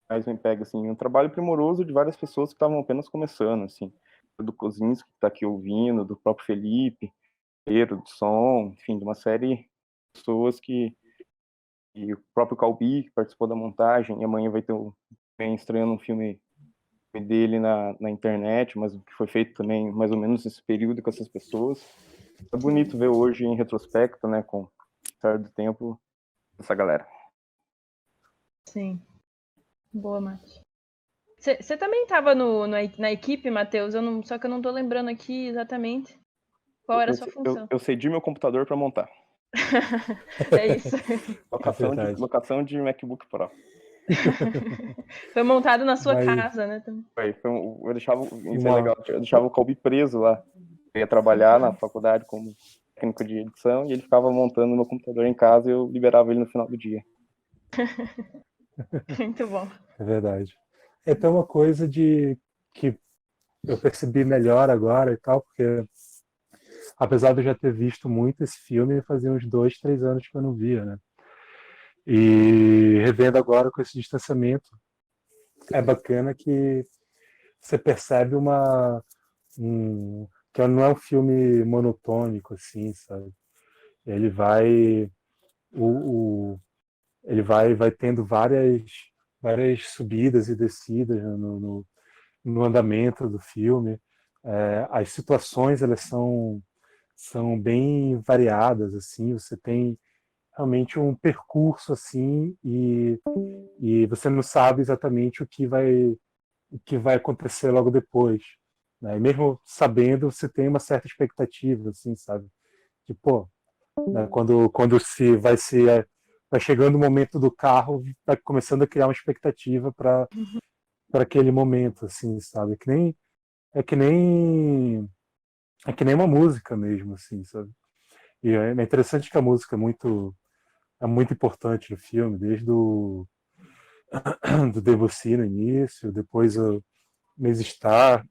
mais me pega, assim, um trabalho primoroso de várias pessoas que estavam apenas começando, assim, do Kozinski, que está aqui ouvindo, do próprio Felipe, Pedro, do som, enfim, de uma série de pessoas e o próprio Calbi, que participou da montagem, e amanhã vai ter vem estreando um filme dele na internet, mas que foi feito também mais ou menos nesse período com essas pessoas. É bonito ver hoje em retrospecto, né, com o passar do tempo, essa galera. Sim. Boa, Mati. Você também estava na equipe, Matheus? Só que eu não tô lembrando aqui exatamente qual era a sua função. Eu cedi meu computador para montar. É isso. Locação de MacBook Pro. Foi montado na sua casa, né? Eu deixava, isso é legal, eu deixava o Colby preso lá. Eu ia trabalhar na faculdade como técnico de edição e ele ficava montando meu computador em casa e eu liberava ele no final do dia. Muito bom. É verdade. É uma coisa que eu percebi melhor agora e tal, porque apesar de eu já ter visto muito esse filme, fazia uns 2, 3 anos que eu não via, né? E revendo agora com esse distanciamento, é bacana que você percebe que não é um filme monotônico, assim, sabe? Ele vai, o, ele vai tendo várias subidas e descidas no andamento do filme. As situações elas são bem variadas, assim. Você tem realmente um percurso assim e você não sabe exatamente o que vai acontecer logo depois, né? E mesmo sabendo, você tem uma certa expectativa, assim, sabe? Tipo, né, quando vai chegando o momento do carro, vai começando a criar uma expectativa para aquele momento, assim, sabe? É que nem é que nem uma música mesmo, assim, sabe? E é interessante que a música é muito importante no filme, desde do Debussy no início, depois o Maze Star,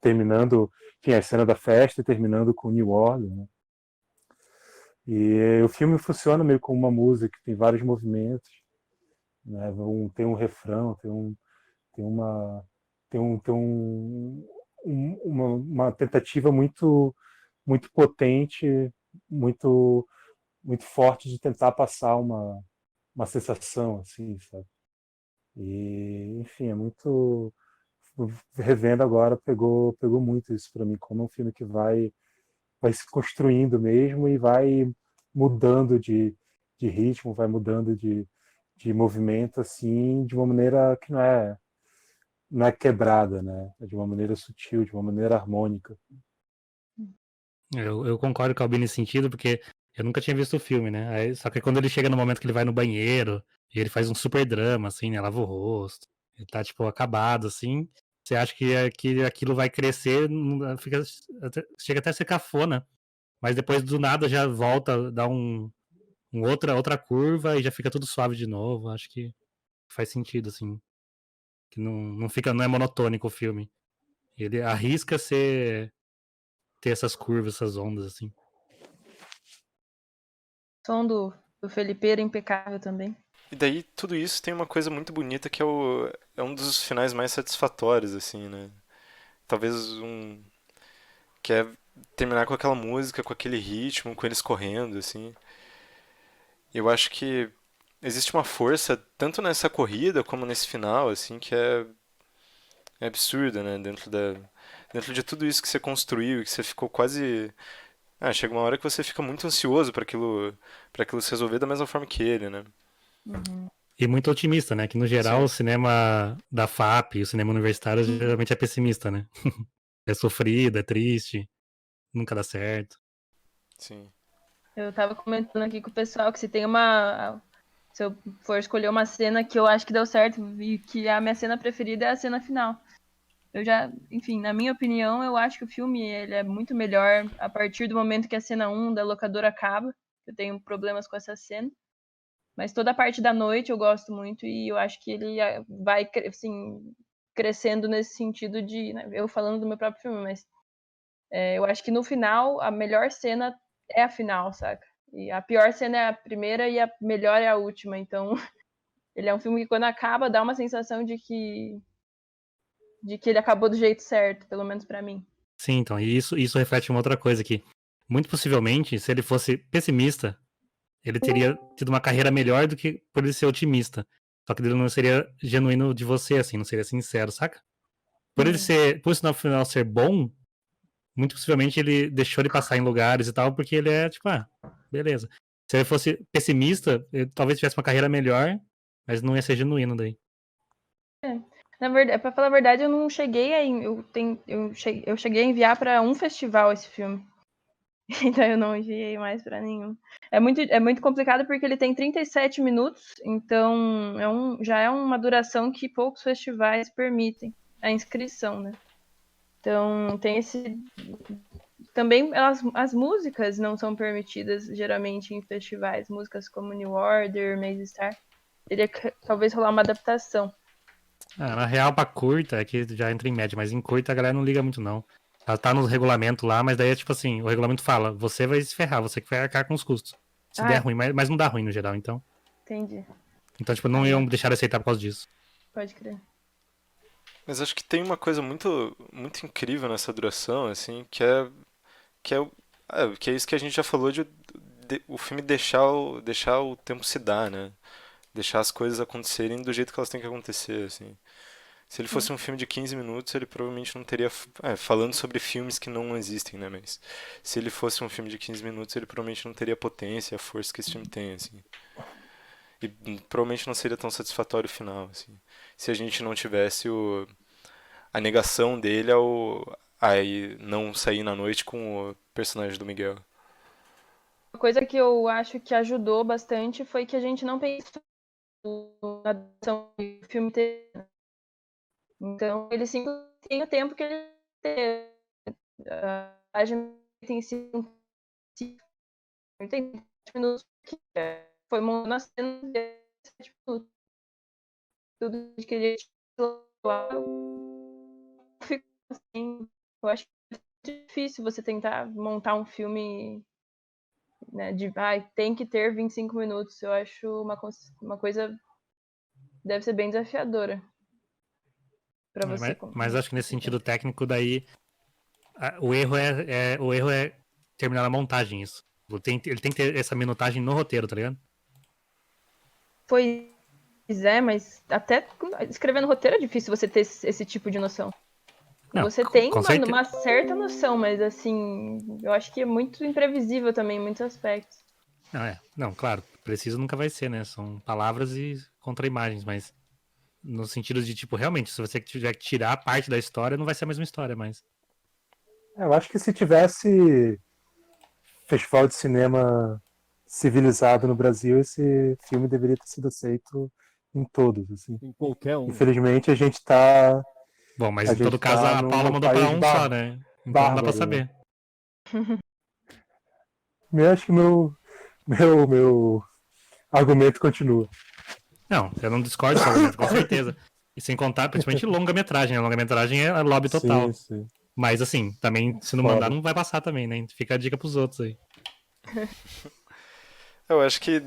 terminando, enfim, a cena da festa e terminando com New Orleans, né? E o filme funciona meio como uma música, tem vários movimentos, né? Tem um refrão, tem uma, tem uma tentativa muito potente, muito, muito forte de tentar passar uma sensação, assim, sabe? E, enfim, é muito. Revendo agora, pegou muito isso para mim, como um filme que vai se construindo mesmo e vai mudando de ritmo, vai mudando de movimento, assim, de uma maneira que não é quebrada, né? É de uma maneira sutil, de uma maneira harmônica. Eu concordo com o Albin nesse sentido, porque eu nunca tinha visto o filme, né? Só que quando ele chega no momento que ele vai no banheiro, e ele faz um super drama, assim, né? Lava o rosto, ele tá, tipo, acabado, assim. Você acha que aquilo vai crescer, chega até a ser cafona, mas depois do nada já volta, dá outra curva e já fica tudo suave de novo. Acho que faz sentido, assim. Que não é monotônico o filme. Ele arrisca ter essas curvas, essas ondas, assim. O som do Felipeiro impecável também. E daí tudo isso tem uma coisa muito bonita que é um dos finais mais satisfatórios, assim, né? Talvez que é terminar com aquela música, com aquele ritmo, com eles correndo, assim. Eu acho que existe uma força tanto nessa corrida como nesse final, assim, que é absurda, né? Dentro de tudo isso que você construiu, que você ficou quase. Chega uma hora que você fica muito ansioso para aquilo se resolver da mesma forma que ele, né? Uhum. E muito otimista, né? Que no geral Sim. o cinema da FAP, o cinema universitário, geralmente é pessimista, né? É sofrido, é triste, nunca dá certo. Sim. Eu tava comentando aqui com o pessoal que se eu for escolher uma cena que eu acho que deu certo e que a minha cena preferida é a cena final. Enfim, na minha opinião, eu acho que o filme ele é muito melhor a partir do momento que a cena 1 da locadora acaba. Eu tenho problemas com essa cena. Mas toda a parte da noite eu gosto muito e eu acho que ele vai, assim, crescendo nesse sentido de, né, eu falando do meu próprio filme, mas eu acho que no final a melhor cena é a final, saca? E a pior cena é a primeira e a melhor é a última. Então, ele é um filme que quando acaba dá uma sensação de que ele acabou do jeito certo, pelo menos pra mim. Sim, então, e isso reflete uma outra coisa aqui. Muito possivelmente, se ele fosse pessimista, ele teria tido uma carreira melhor do que por ele ser otimista. Só que ele não seria genuíno de você, assim, não seria sincero, saca? Por isso no final ser bom, muito possivelmente ele deixou de passar em lugares e tal, porque ele é, tipo, beleza. Se ele fosse pessimista, ele talvez tivesse uma carreira melhor, mas não ia ser genuíno daí. Na verdade, pra falar a verdade, eu não cheguei a. Eu cheguei a enviar pra um festival esse filme. Então eu não enviei mais pra nenhum. É muito complicado porque ele tem 37 minutos, então já é uma duração que poucos festivais permitem a inscrição, né? Então tem esse. Também as músicas não são permitidas geralmente em festivais, músicas como New Order, Maze Star. Teria que talvez rolar uma adaptação. Na real, pra curta, é que já entra em média, mas em curta a galera não liga muito, não. Ela tá no regulamento lá, mas daí é tipo assim, o regulamento fala, você vai se ferrar, você que vai arcar com os custos. Se der ruim, mas não dá ruim no geral, então. Entendi. Então, tipo, não iam deixar de aceitar por causa disso. Pode crer. Mas acho que tem uma coisa muito, muito incrível nessa duração, assim, que é isso que a gente já falou o filme deixar o tempo se dar, né? Deixar as coisas acontecerem do jeito que elas têm que acontecer, assim. Se ele fosse um filme de 15 minutos, ele provavelmente não teria. Falando sobre filmes que não existem, né? Mas se ele fosse um filme de 15 minutos, ele provavelmente não teria a potência e a força que esse filme tem, assim. E provavelmente não seria tão satisfatório o final, assim. Se a gente não tivesse a negação dele aí não sair na noite com o personagem do Miguel. Uma coisa que eu acho que ajudou bastante foi que a gente não pensou na adaptação do filme inteiro. Então, ele sim tem o tempo que ele tem. A página tem 7 minutos, que foi montando a cena de 7 minutos. Tudo que ele fica assim. Eu acho que é difícil você tentar montar um filme, né, tem que ter 25 minutos. Eu acho uma coisa deve ser bem desafiadora para você. Mas acho que nesse sentido técnico, daí o erro é terminar a montagem, isso. Ele tem que ter essa minutagem no roteiro, tá ligado? Pois é, mas até escrevendo roteiro é difícil você ter esse tipo de noção. Não, Você tem com certeza. uma certa noção, mas assim, eu acho que é muito imprevisível também em muitos aspectos. Não, claro, preciso nunca vai ser, né? São palavras e contra-imagens, mas no sentido de, tipo, realmente, se você tiver que tirar parte da história, não vai ser a mesma história, mas... Eu acho que se tivesse festival de cinema civilizado no Brasil, esse filme deveria ter sido aceito em todos, assim. Em qualquer um. Infelizmente a gente tá. Bom, mas A em todo gente caso tá a Paula num mandou pra país um só, né? Então não dá pra bárbaro, né? saber. Eu acho que meu argumento continua. Não, eu não discordo do seu argumento, com certeza. E sem contar, principalmente longa-metragem. A longa-metragem é lobby total. Sim. Mas assim, também, se não Foda. mandar, não vai passar também, né? Fica a dica pros outros aí. Eu acho que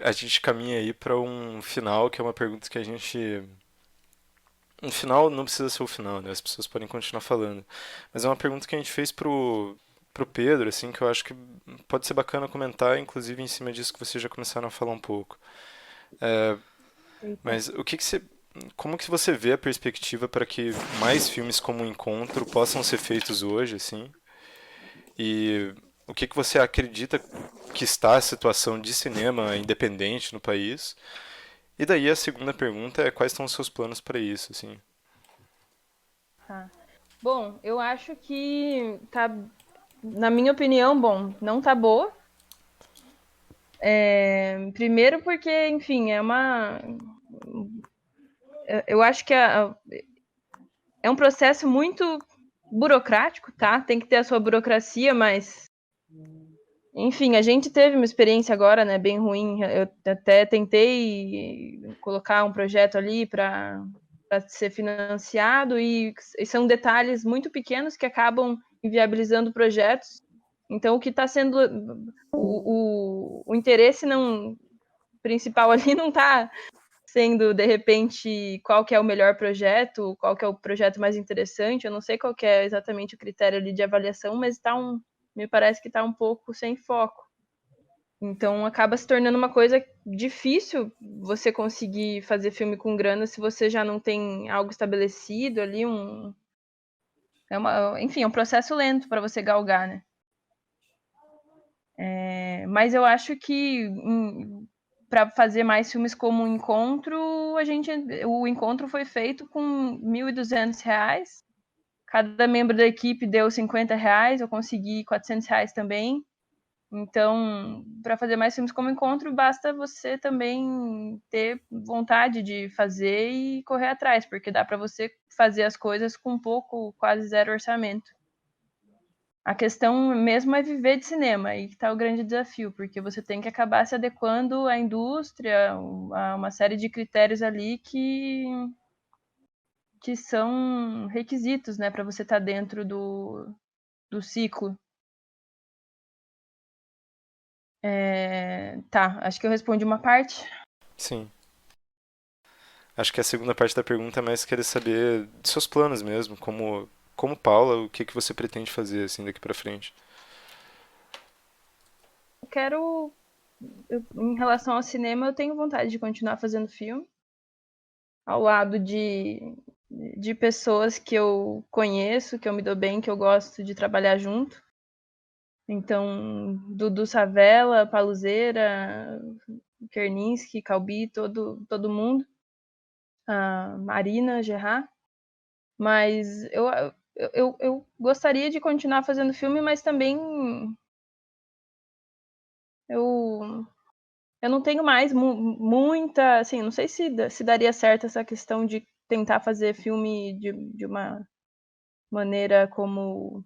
a gente caminha aí pra um final, que é uma pergunta que a gente. Um final não precisa ser o final, né? As pessoas podem continuar falando. Mas é uma pergunta que a gente fez pro Pedro, assim, que eu acho que pode ser bacana comentar, inclusive em cima disso que vocês já começaram a falar um pouco. Mas o que você. Como que você vê a perspectiva para que mais filmes como o Encontro possam ser feitos hoje, assim? E o que você acredita que está a situação de cinema independente no país? E daí a segunda pergunta é quais são os seus planos para isso, assim? Tá. Bom, eu acho que tá, na minha opinião, não tá boa. Primeiro porque, enfim, eu acho que é um processo muito burocrático, tá? Tem que ter a sua burocracia, mas enfim, a gente teve uma experiência agora, né, bem ruim. Eu até tentei colocar um projeto ali para ser financiado e são detalhes muito pequenos que acabam inviabilizando projetos. Então, o que está sendo o interesse principal ali não está sendo, de repente, qual que é o melhor projeto, qual que é o projeto mais interessante. Eu não sei qual que é exatamente o critério ali de avaliação, mas me parece que está um pouco sem foco. Então acaba se tornando uma coisa difícil você conseguir fazer filme com grana se você já não tem algo estabelecido ali, enfim, é um processo lento para você galgar, né? Mas eu acho que para fazer mais filmes como o Encontro, o Encontro foi feito com R$ 1.200. Cada membro da equipe deu R$ 50, eu consegui R$ 400 também. Então, para fazer mais filmes como Encontro, basta você também ter vontade de fazer e correr atrás, porque dá para você fazer as coisas com pouco, quase zero orçamento. A questão mesmo é viver de cinema, aí que está o grande desafio, porque você tem que acabar se adequando à indústria, a uma série de critérios ali que são requisitos, né, para você estar dentro do ciclo. Tá, acho que eu respondi uma parte. Sim. Acho que a segunda parte da pergunta é mais querer saber de seus planos mesmo, como Paula, o que você pretende fazer assim daqui para frente? quero. Em relação ao cinema, eu tenho vontade de continuar fazendo filme. Ao lado de pessoas que eu conheço, que eu me dou bem, que eu gosto de trabalhar junto. Então, Dudu Savela, Paluzeira, Kerninski, Calbi, todo mundo. Marina Gerard. Mas eu gostaria de continuar fazendo filme, mas também eu não tenho mais muita, assim, não sei se daria certo essa questão de tentar fazer filme de uma maneira como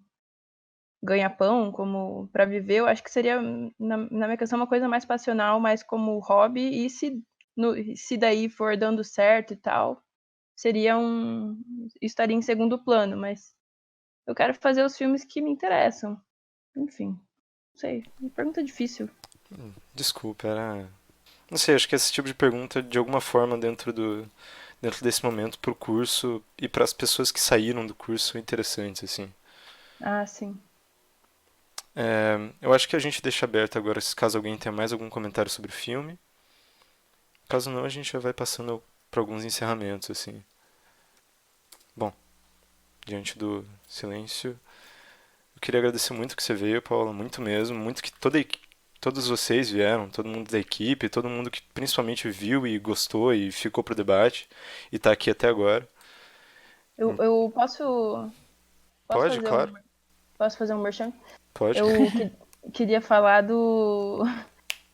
ganha-pão, como para viver. Eu acho que seria, na minha questão, uma coisa mais passional, mais como hobby, e se daí for dando certo e tal, estaria em segundo plano, mas eu quero fazer os filmes que me interessam. Enfim, não sei, uma pergunta difícil. Desculpa, não sei, acho que esse tipo de pergunta, de alguma forma, dentro desse momento, pro curso e para as pessoas que saíram do curso, são interessantes, assim. Sim. Eu acho que a gente deixa aberto agora, se caso alguém tenha mais algum comentário sobre o filme. Caso não, a gente já vai passando para alguns encerramentos, assim. Bom, diante do silêncio, eu queria agradecer muito que você veio, Paula, muito mesmo, muito que todos vocês vieram, todo mundo da equipe, todo mundo que principalmente viu e gostou e ficou pro debate e tá aqui até agora. Eu posso Pode, fazer claro. Posso fazer um merchan? Pode. Eu queria falar do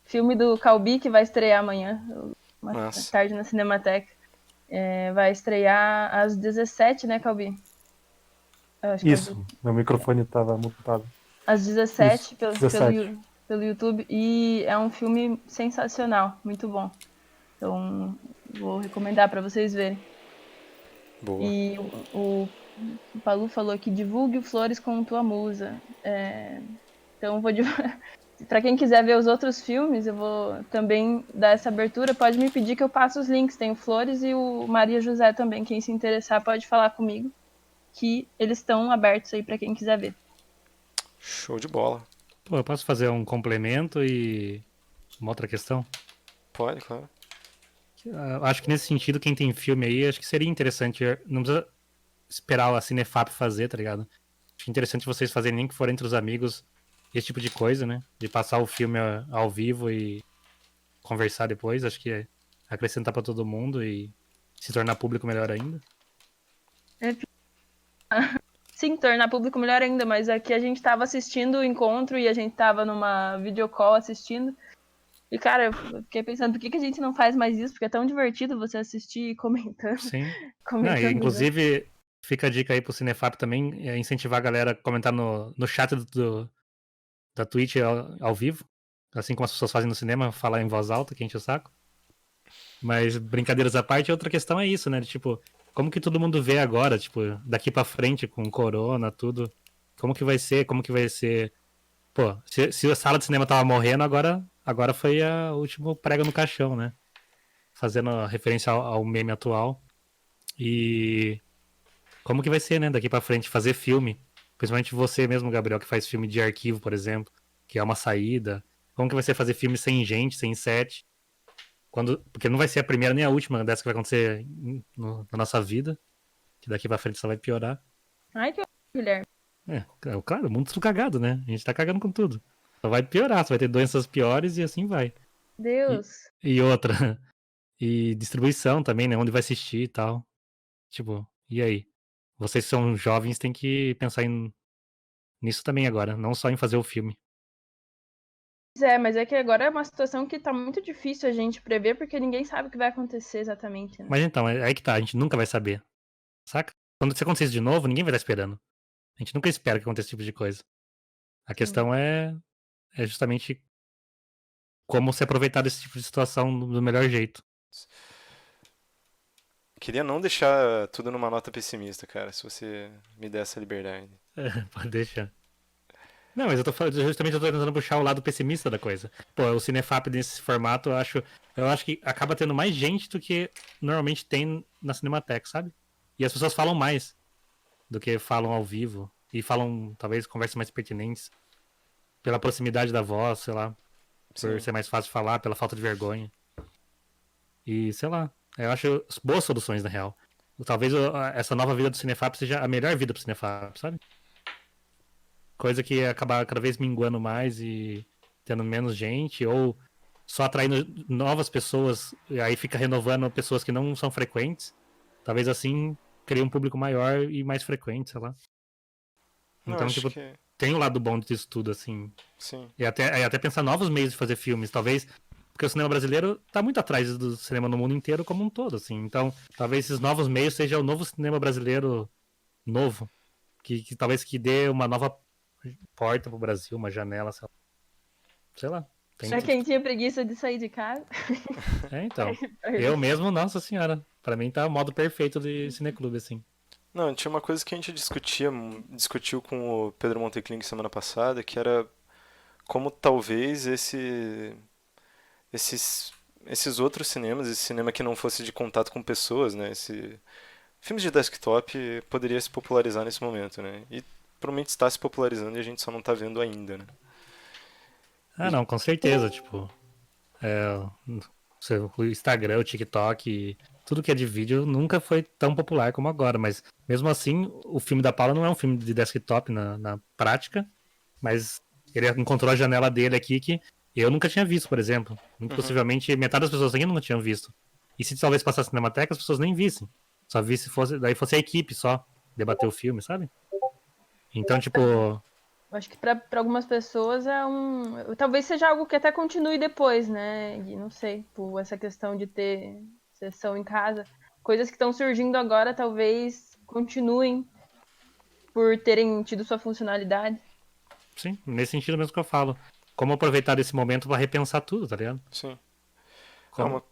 filme do Calbi, que vai estrear amanhã, mais tarde na Cinemateca. Vai estrear às 17, né, Calbi? Isso, meu microfone estava mutado. Às 17, Isso, 17. pelo YouTube. E é um filme sensacional, muito bom. Então, vou recomendar para vocês verem. Boa. E o Palu falou que divulgue o Flores com tua musa. Então, vou para quem quiser ver os outros filmes, eu vou também dar essa abertura. Pode me pedir que eu passe os links. Tem o Flores e o Maria José também. Quem se interessar pode falar comigo, que eles estão abertos aí para quem quiser ver. Show de bola. Pô, eu posso fazer um complemento e uma outra questão? Pode, claro. Acho que nesse sentido, quem tem filme aí, acho que seria interessante. Não precisa esperar a Cinefap fazer, tá ligado? Acho interessante vocês fazerem, nem que for entre os amigos, esse tipo de coisa, né? De passar o filme ao vivo e conversar depois. Acho que é acrescentar pra todo mundo e se tornar público melhor ainda. Sim, tornar público melhor ainda, mas aqui a gente tava assistindo o encontro e a gente tava numa videocall assistindo. E, cara, eu fiquei pensando, por que a gente não faz mais isso? Porque é tão divertido você assistir comentando. Sim. comentando, não, e, inclusive, fica a dica aí pro Cinefap também, incentivar a galera a comentar no chat da Twitch ao vivo. Assim como as pessoas fazem no cinema, falar em voz alta, que enche o saco. Mas, brincadeiras à parte, outra questão é isso, né? Tipo, como que todo mundo vê agora, tipo, daqui pra frente, com corona, tudo. Como que vai ser? Como que vai ser? Pô, se a sala de cinema tava morrendo, agora foi o último prego no caixão, né? Fazendo referência ao meme atual. E como que vai ser, né, daqui pra frente, fazer filme? Principalmente você mesmo, Gabriel, que faz filme de arquivo, por exemplo, que é uma saída. Como que vai ser fazer filme sem gente, sem set? Porque não vai ser a primeira nem a última dessa que vai acontecer na nossa vida. Que daqui pra frente só vai piorar. Ai, que Guilherme. Claro, o mundo tá cagado, né? A gente tá cagando com tudo. Só vai piorar, só vai ter doenças piores e assim vai. Deus. E outra. E distribuição também, né? Onde vai assistir e tal. Tipo, e aí? Vocês que são jovens têm que pensar nisso também agora, não só em fazer o filme. Mas é que agora é uma situação que tá muito difícil a gente prever, porque ninguém sabe o que vai acontecer exatamente, né? Mas então, é aí que tá, a gente nunca vai saber. Saca? Quando isso acontecer de novo, ninguém vai estar esperando. A gente nunca espera que aconteça esse tipo de coisa. A questão é justamente como se aproveitar desse tipo de situação do melhor jeito. Queria não deixar tudo numa nota pessimista, cara, se você me der essa liberdade. Pode deixar. Não, mas justamente eu tô tentando puxar o lado pessimista da coisa. Pô, o Cinefap nesse formato, eu acho que acaba tendo mais gente do que normalmente tem na Cinemateca, sabe? E as pessoas falam mais do que falam ao vivo. E falam, talvez, conversas mais pertinentes. Pela proximidade da voz, sei lá. por Sim. ser mais fácil de falar, pela falta de vergonha. E, sei lá, eu acho boas soluções, na real. Talvez essa nova vida do Cinefap seja a melhor vida pro Cinefap, sabe? Coisa que ia acabar cada vez minguando mais e tendo menos gente, ou só atraindo novas pessoas, e aí fica renovando pessoas que não são frequentes. Talvez assim crie um público maior e mais frequente, sei lá. Eu Então, acho tipo, que tem o lado bom disso tudo, assim. sim. E até pensar novos meios de fazer filmes, talvez. Porque o cinema brasileiro tá muito atrás do cinema no mundo inteiro como um todo, assim. Então, talvez esses novos meios seja o novo cinema brasileiro novo. Que talvez que dê uma nova porta pro Brasil, uma janela, sei lá. Tem Pra quem tinha preguiça de sair de casa. então. Eu mesmo, nossa senhora. Pra mim tá o modo perfeito de cineclube, assim. Não, tinha uma coisa que a gente discutiu com o Pedro Monteclin semana passada, que era como talvez esses outros cinemas, esse cinema que não fosse de contato com pessoas, né? Filmes de desktop poderia se popularizar nesse momento, né? E provavelmente está se popularizando e a gente só não tá vendo ainda, né? Ah, não, com certeza, tipo. O Instagram, o TikTok, tudo que é de vídeo nunca foi tão popular como agora, mas mesmo assim, o filme da Paula não é um filme de desktop na prática, mas ele encontrou a janela dele aqui que eu nunca tinha visto, por exemplo. Muito possivelmente metade das pessoas aqui nunca tinham visto. E se talvez passasse na Cinemateca, as pessoas nem vissem. Só visse daí fosse a equipe só debater o filme, sabe? Então, tipo, Acho que pra algumas pessoas é talvez seja algo que até continue depois, né? E não sei, por essa questão de ter sessão em casa. Coisas que estão surgindo agora talvez continuem por terem tido sua funcionalidade. sim, nesse sentido mesmo que eu falo. Como aproveitar esse momento pra repensar tudo, tá ligado? Sim. É Como...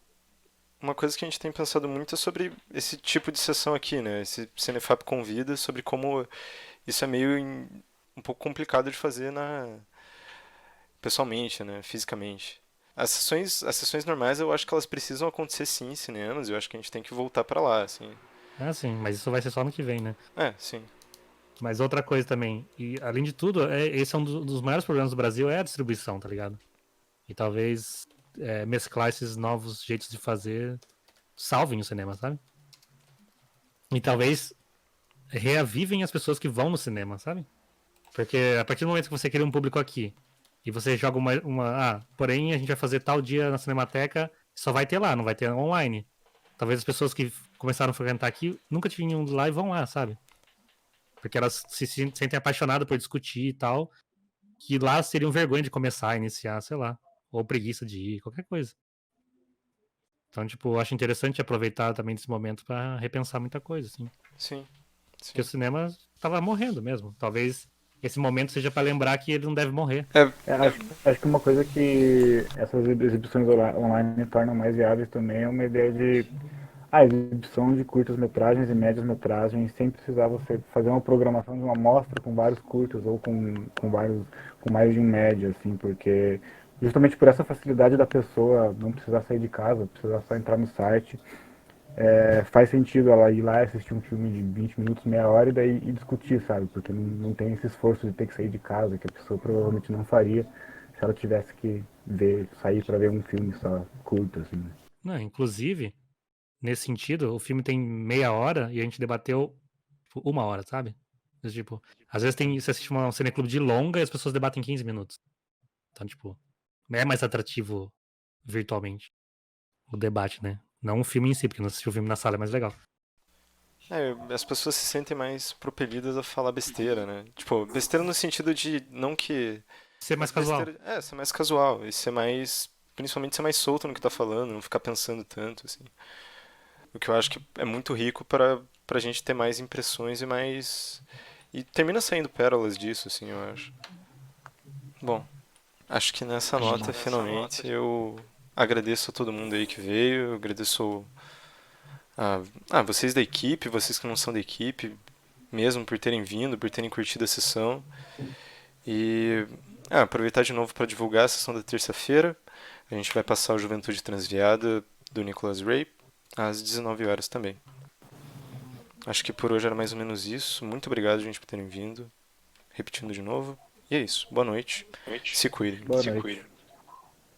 uma coisa que a gente tem pensado muito é sobre esse tipo de sessão aqui, né? Esse Cinefap Convida, sobre como isso é um pouco complicado de fazer pessoalmente, né? Fisicamente. As sessões normais eu acho que elas precisam acontecer sim em cinemas, eu acho que a gente tem que voltar pra lá, assim. Ah, sim, mas isso vai ser só no que vem, né? Sim. Mas outra coisa também, e além de tudo, esse é um dos maiores problemas do Brasil, é a distribuição, tá ligado? E talvez mesclar esses novos jeitos de fazer salvem o cinema, sabe? E talvez reavivem as pessoas que vão no cinema, sabe? Porque a partir do momento que você cria um público aqui e você joga porém a gente vai fazer tal dia na Cinemateca, só vai ter lá, não vai ter online. Talvez as pessoas que começaram a frequentar aqui nunca tinham lá e vão lá, sabe? Porque elas se sentem apaixonadas por discutir e tal, que lá seriam vergonha de começar, iniciar, sei lá. Ou preguiça de ir, qualquer coisa. Então, tipo, eu acho interessante aproveitar também desse momento pra repensar muita coisa, assim. Sim. Porque o cinema tava morrendo mesmo. Talvez esse momento seja pra lembrar que ele não deve morrer. Acho que uma coisa que essas exibições online tornam mais viáveis também é uma ideia de a exibição de curtas-metragens e médias-metragens sem precisar você fazer uma programação de uma mostra com vários curtas ou com mais de um média, assim, porque justamente por essa facilidade da pessoa não precisar sair de casa, precisar só entrar no site, faz sentido ela ir lá e assistir um filme de 20 minutos, meia hora e discutir, sabe? Porque não tem esse esforço de ter que sair de casa, que a pessoa provavelmente não faria se ela tivesse que sair para ver um filme só curto, assim. Não, inclusive, nesse sentido, o filme tem meia hora e a gente debateu tipo, uma hora, sabe? Mas, tipo, às vezes você assiste um cineclube de longa e as pessoas debatem 15 minutos. Então, tipo, é mais atrativo virtualmente o debate, né? Não o filme em si, porque não assistir o filme na sala é mais legal. As pessoas se sentem mais propelidas a falar besteira, né? Tipo, besteira no sentido de não que... Ser mais mas casual. ser mais casual. E ser mais... Principalmente ser mais solto no que tá falando, não ficar pensando tanto, assim. O que eu acho que é muito rico pra gente ter mais impressões e mais... E termina saindo pérolas disso, assim, eu acho. Bom, acho que nessa nota, finalmente, eu agradeço a todo mundo aí que veio, eu agradeço vocês da equipe, vocês que não são da equipe, mesmo por terem vindo, por terem curtido a sessão. E aproveitar de novo para divulgar a sessão da terça-feira. A gente vai passar o Juventude Transviada do Nicholas Ray às 19 horas também. Acho que por hoje era mais ou menos isso. Muito obrigado, gente, por terem vindo. Repetindo de novo. E é isso. Boa noite. Se cuidem. Boa noite.